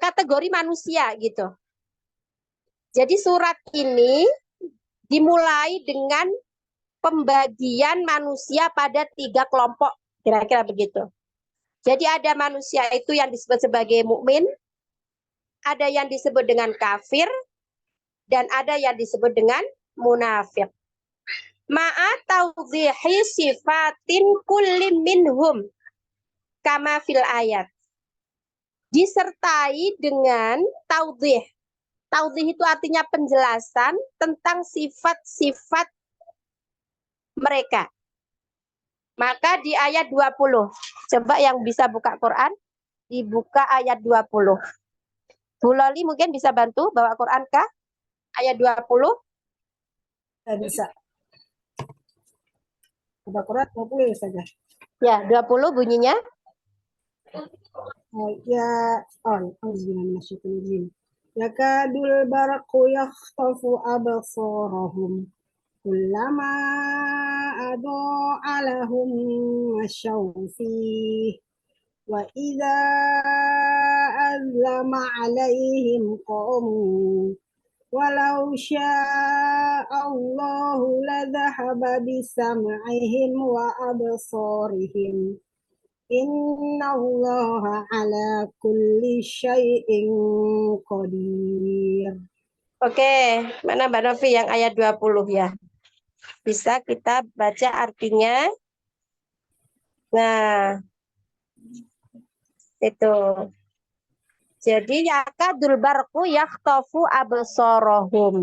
Speaker 2: kategori manusia gitu. Jadi surat ini dimulai dengan pembagian manusia pada 3 kelompok, kira-kira begitu. Jadi ada manusia itu yang disebut sebagai mukmin, ada yang disebut dengan kafir, dan ada yang disebut dengan munafik. Ma'a tawdhihi sifatin kulli minhum kama fil ayat. Disertai dengan tawdhih. Tawdhih itu artinya penjelasan tentang sifat-sifat mereka. Maka di ayat 20, coba yang bisa buka Quran, dibuka ayat 20. Bu Loli mungkin bisa bantu bawa Quran kah? Ayat 20.
Speaker 1: Saya bisa. Buka Quran 20 saja.
Speaker 2: Ya, 20 bunyinya.
Speaker 1: Ya, auzubillahi yakadul barqu yakhtafu absarahum kullama adu'a lahum masyaw fihi wa idza azlama alaihim qamu walau sya'allahu ladhahaba bisam'ihim wa absarihim innallaha ala kulli syai'in qadir.
Speaker 2: Oke, mana Mbak Novi yang ayat 20 ya? Bisa kita baca artinya. Nah, itu. Jadi yakadul barqu yakhtafu absarahum.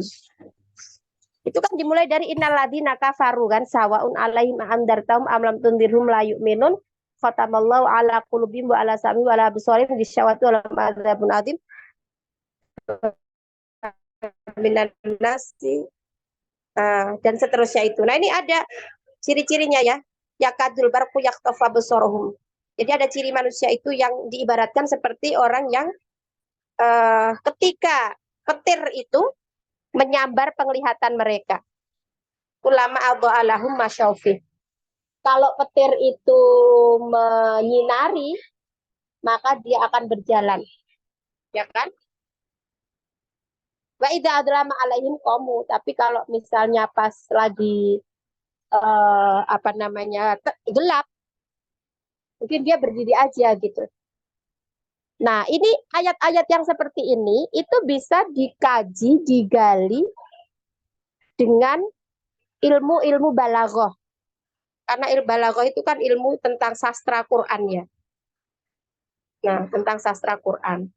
Speaker 2: Itu kan dimulai dari innalladzina kafaru kan sawaun alaihim andartahum am lam tundirhum la yu'minun khatamallahu ala qulubihim wa ala sam'ihim wa ala absarihim ghisyawatu wa lahum adzabun adzim minan nasi dan seterusnya itu. Nah, ini ada ciri-cirinya ya. Yakadul barqu yakhtafu absarahum. Jadi ada ciri manusia itu yang diibaratkan seperti orang yang ketika petir itu menyambar penglihatan mereka. Ulama adha'alahum masyaufi. Kalau petir itu menyinari, maka dia akan berjalan. Ya kan? Wa idza adrama alaihim qamu, tapi kalau misalnya pas lagi gelap, mungkin dia berdiri aja gitu. Nah, ini ayat-ayat yang seperti ini itu bisa dikaji, digali dengan ilmu-ilmu balaghah. Karena ilmu balaghah itu kan ilmu tentang sastra Quran ya. Nah, tentang sastra Quran.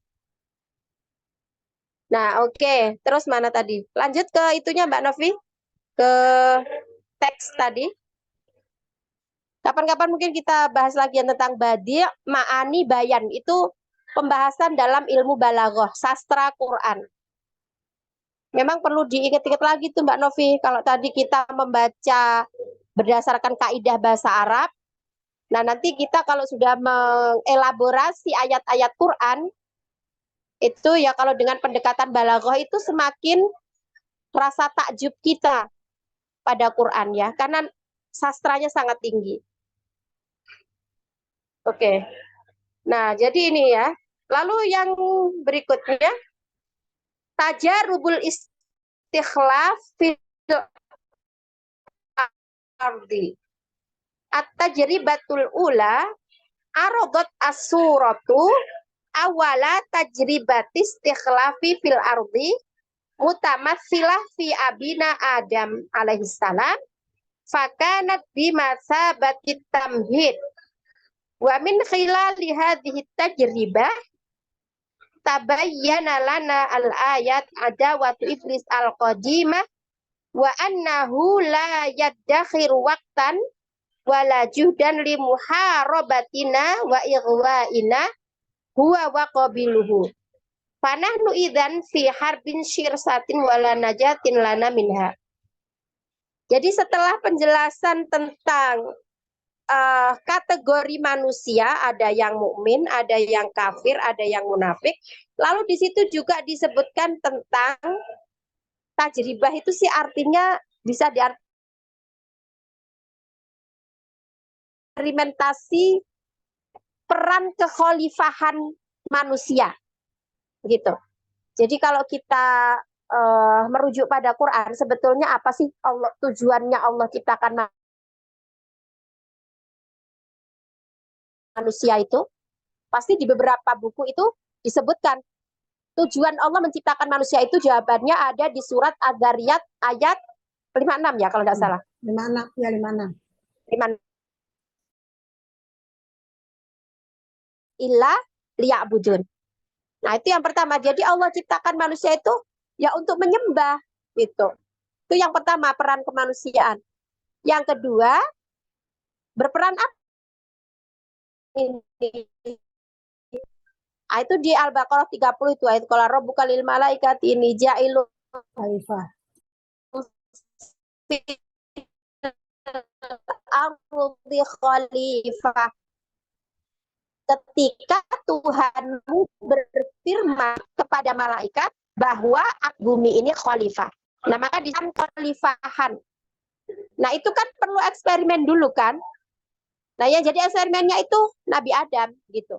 Speaker 2: Nah, oke. Terus mana tadi? Lanjut ke itunya Mbak Novi. Ke teks tadi. Kapan-kapan mungkin kita bahas lagi tentang badi', ma'ani, bayan. Itu pembahasan dalam ilmu balaghah, sastra Quran. Memang perlu diingat-ingat lagi tuh Mbak Novi. Kalau tadi kita membaca berdasarkan kaidah bahasa Arab, nah nanti kita kalau sudah mengelaborasi ayat-ayat Quran, itu ya kalau dengan pendekatan balaghah itu semakin rasa takjub kita pada Quran ya, karena sastranya sangat tinggi. Oke. Nah, jadi ini ya. Lalu yang berikutnya, tajarubul istikhlaf fil ardi. At-tajribatul ula aradat as-suratu awala tajribati istikhlafi fil ardi mutamatsilah fi abina Adam alaihissalam fakanat bimathabati tamhid wa min khilali hadhihi tajribah tabayyana lana al-ayat adawatu iblis al-qadimah wa annahu la yaddakhiru waqtan wala juhdan li muharabatina wa ighwaina huwa wa qabiluhu fanahnu idzan fi harbin syirsatin wala najatin lana minha. Jadi setelah penjelasan tentang kategori manusia, ada yang mukmin, ada yang kafir, ada yang munafik, lalu di situ juga disebutkan tentang tajribah itu sih artinya bisa diartimentasi peran kekhalifahan manusia gitu. Jadi kalau kita merujuk pada Quran, sebetulnya apa sih tujuannya Allah ciptakan manusia itu? Pasti di beberapa buku itu disebutkan tujuan Allah menciptakan manusia itu, jawabannya ada di surat Ad-Dzariyat ayat 56 ya kalau tidak salah.
Speaker 1: 56 ya 56.
Speaker 2: 56. Illa liya'budun. Nah, itu yang pertama. Jadi Allah ciptakan manusia itu ya untuk menyembah gitu. Itu yang pertama, peran kemanusiaan. Yang kedua, berperan apa? Itu di Al-Baqarah 30 itu ayat qala rabbuka lil malaikati inni ja'ilun
Speaker 1: Khalifah.
Speaker 2: ardi khalifah. Ketika Tuhanmu berfirman kepada malaikat bahwa bumi ini khalifah. Nah, maka di dalam khalifahan. Nah, itu kan perlu eksperimen dulu kan. Nah, yang jadi eksperimennya itu Nabi Adam gitu.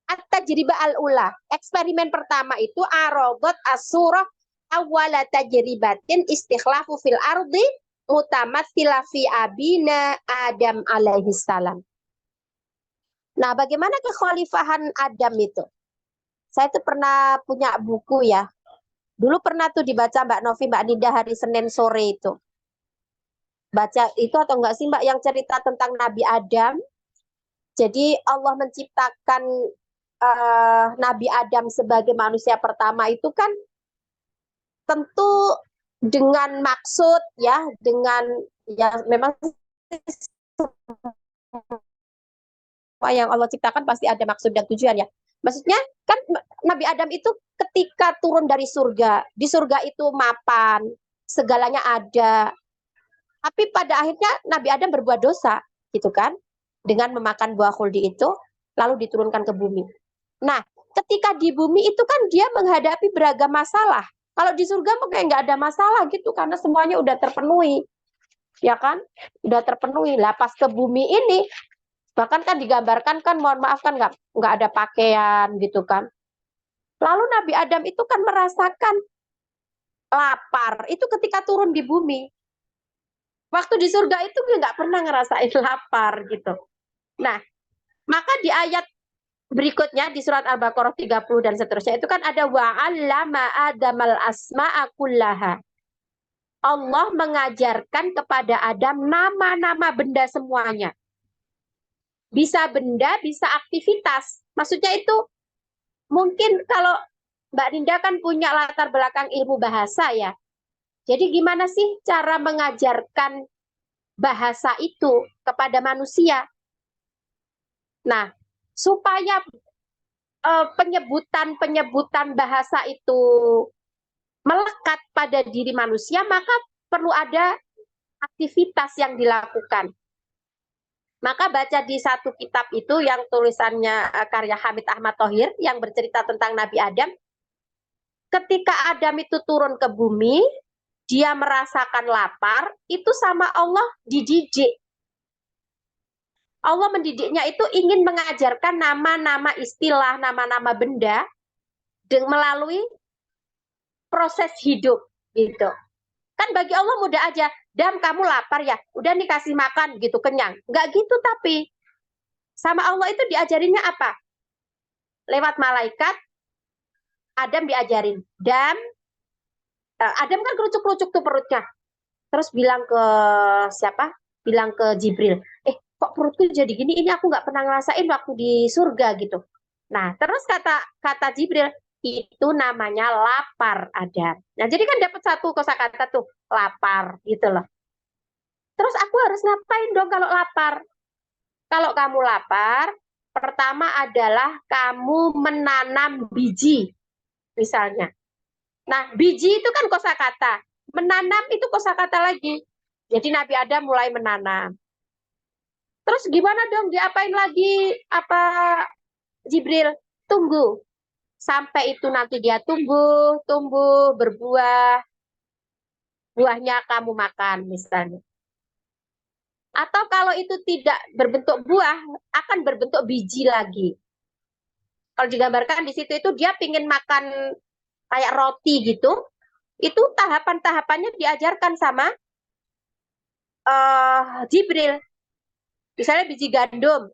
Speaker 2: At-tajribah al-ula. Eksperimen pertama itu aradat as-surah awwala tajribatin istikhlafu fil ardi mutamatsila fi abina Adam alaihissalam. Nah, bagaimana kekhalifahan Adam itu? Saya tuh pernah punya buku ya. Dulu pernah tuh dibaca Mbak Novi, Mbak Nida hari Senin sore itu. Baca itu atau enggak sih Mbak yang cerita tentang Nabi Adam? Jadi Allah menciptakan Nabi Adam sebagai manusia pertama itu kan tentu dengan maksud ya, dengan ya memang yang Allah ciptakan pasti ada maksud dan tujuan ya. Maksudnya kan Nabi Adam itu ketika turun dari surga, di surga itu mapan, segalanya ada. Tapi pada akhirnya Nabi Adam berbuat dosa, gitu kan? Dengan memakan buah khuldi itu, lalu diturunkan ke bumi. Nah, ketika di bumi itu kan dia menghadapi beragam masalah. Kalau di surga mungkin nggak ada masalah gitu, karena semuanya udah terpenuhi. Ya kan? Udah terpenuhi. Lah pas ke bumi ini, bahkan kan digambarkan kan, mohon maaf kan nggak ada pakaian gitu kan. Lalu Nabi Adam itu kan merasakan lapar. Itu ketika turun di bumi. Waktu di surga itu dia nggak pernah ngerasain lapar gitu. Nah, maka di ayat berikutnya di surat Al-Baqarah 30 dan seterusnya itu kan ada wa'allama Adamal asma'a kullaha. Allah mengajarkan kepada Adam nama-nama benda semuanya. Bisa benda, bisa aktivitas. Maksudnya itu mungkin kalau Mbak Dinda kan punya latar belakang ilmu bahasa ya. Jadi gimana sih cara mengajarkan bahasa itu kepada manusia? Nah, supaya penyebutan bahasa itu melekat pada diri manusia, maka perlu ada aktivitas yang dilakukan. Maka baca di satu kitab itu yang tulisannya karya Hamid Ahmad Thohir yang bercerita tentang Nabi Adam. Ketika Adam itu turun ke bumi, dia merasakan lapar, itu sama Allah dididik. Allah mendidiknya itu ingin mengajarkan nama-nama istilah, nama-nama benda melalui proses hidup. gitu. Kan bagi Allah mudah aja. Dam, kamu lapar ya, udah nih kasih makan gitu, kenyang. Nggak gitu, tapi sama Allah itu diajarinnya apa? Lewat malaikat, Adam diajarin. Dam, Adam kan kerucuk-kerucuk tuh perutnya. Terus bilang ke siapa? Bilang ke Jibril, kok perutku jadi gini? Ini aku nggak pernah ngerasain waktu di surga gitu. Nah, terus kata Jibril, itu namanya lapar, Adam. Nah, jadi kan dapat satu kosakata tuh, lapar gitu loh. Terus aku harus ngapain dong kalau lapar? Kalau kamu lapar, pertama adalah kamu menanam biji, misalnya. Nah, biji itu kan kosakata. Menanam itu kosakata lagi. Jadi Nabi Adam mulai menanam. Terus gimana dong? Diapain lagi? Apa Jibril? Tunggu. Sampai itu nanti dia tumbuh, berbuah. Buahnya kamu makan, misalnya. Atau kalau itu tidak berbentuk buah, akan berbentuk biji lagi. Kalau digambarkan di situ itu dia pingin makan kayak roti gitu, itu tahapan-tahapannya diajarkan sama Jibril. Misalnya biji gandum,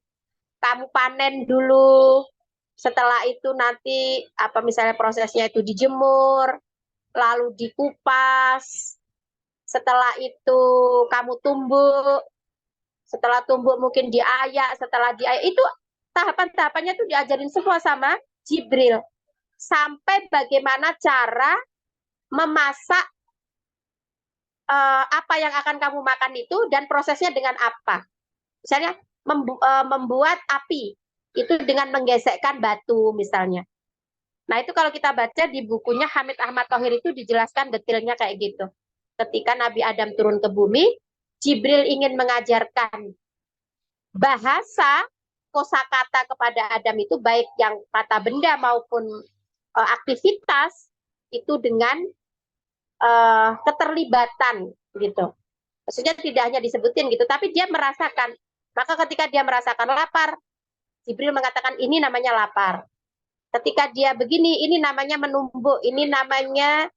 Speaker 2: kamu panen dulu, setelah itu nanti apa misalnya prosesnya itu dijemur, lalu dikupas, setelah itu kamu tumbuk, setelah tumbuk mungkin diayak, setelah diayak itu tahapan-tahapannya itu diajarin semua sama Jibril. Sampai bagaimana cara memasak apa yang akan kamu makan itu dan prosesnya dengan apa. Misalnya membuat api itu dengan menggesekkan batu misalnya. Nah itu kalau kita baca di bukunya Hamid Ahmad Thohir itu dijelaskan detailnya kayak gitu. Ketika Nabi Adam turun ke bumi, Jibril ingin mengajarkan bahasa kosakata kepada Adam itu baik yang kata benda maupun aktivitas itu dengan keterlibatan gitu. Maksudnya tidak hanya disebutin gitu, tapi dia merasakan. Maka ketika dia merasakan lapar, Jibril mengatakan ini namanya lapar. Ketika dia begini, ini namanya menumbuk, ini namanya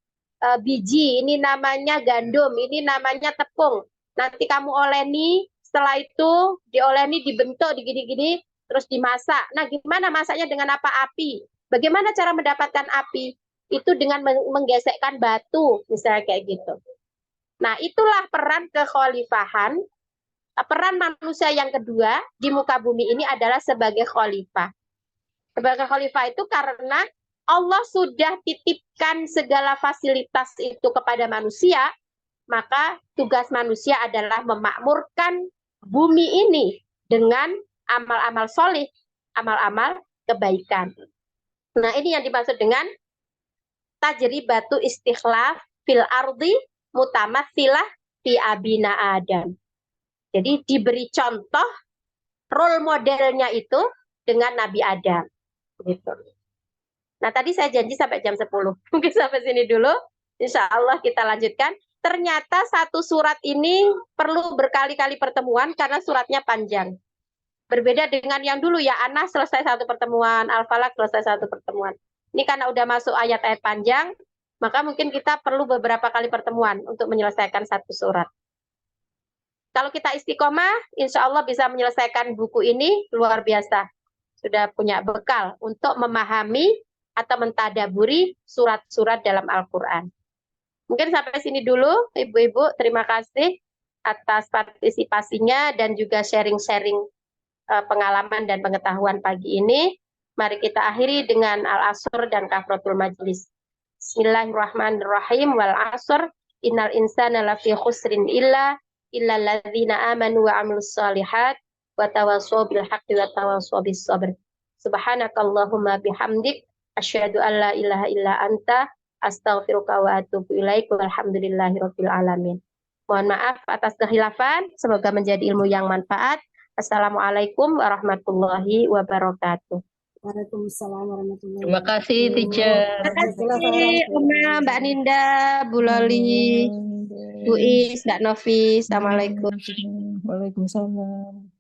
Speaker 2: biji, ini namanya gandum, ini namanya tepung. Nanti kamu oleni, setelah itu dioleni, dibentuk, digini-gini, terus dimasak. Nah, gimana masaknya dengan apa? Api. Bagaimana cara mendapatkan api? Itu dengan menggesekkan batu, misalnya kayak gitu. Nah, itulah peran kekhalifahan. Peran manusia yang kedua di muka bumi ini adalah sebagai khalifah. Sebagai khalifah itu karena Allah sudah titipkan segala fasilitas itu kepada manusia, maka tugas manusia adalah memakmurkan bumi ini dengan amal-amal solih, amal-amal kebaikan. Nah, ini yang dimaksud dengan tajribatu istikhlaf fil ardi mutamatsilah fi abina Adam. Jadi diberi contoh role modelnya itu dengan Nabi Adam. Gitu. Nah tadi saya janji sampai jam 10. Mungkin sampai sini dulu. Insya Allah kita lanjutkan. Ternyata satu surat ini perlu berkali-kali pertemuan karena suratnya panjang. Berbeda dengan yang dulu ya, Anas selesai satu pertemuan, Al-Falaq selesai satu pertemuan. Ini karena udah masuk ayat-ayat panjang, maka mungkin kita perlu beberapa kali pertemuan untuk menyelesaikan satu surat. Kalau kita istiqomah, insya Allah bisa menyelesaikan buku ini luar biasa. Sudah punya bekal untuk memahami atau mentadaburi surat-surat dalam Al-Quran. Mungkin sampai sini dulu, Ibu-Ibu. Terima kasih atas partisipasinya dan juga sharing-sharing pengalaman dan pengetahuan pagi ini. Mari kita akhiri dengan Al-Asr dan Kafaratul Majlis. Bismillahirrahmanirrahim. Wal asr, innal insana lafi khusrin illal ladzina amanu wa 'amilus shalihat wa tawassaw bil haqqi wa tawassaw bis sabr. Subhanakallahumma bihamdik asyhadu an la ilaha illa anta astaghfiruka wa atubu ilaik walhamdulillahirabbil alamin. Mohon maaf atas kekhilafan, semoga menjadi ilmu yang manfaat. Assalamualaikum warahmatullahi wabarakatuh.
Speaker 1: Waalaikumsalam warahmatullahi
Speaker 4: Terima kasih, teacher.
Speaker 2: Terima kasih, Oma, Mbak Ninda, Bu Loli, Bu Is, Mbak Novi. Assalamualaikum.
Speaker 5: Waalaikumsalam.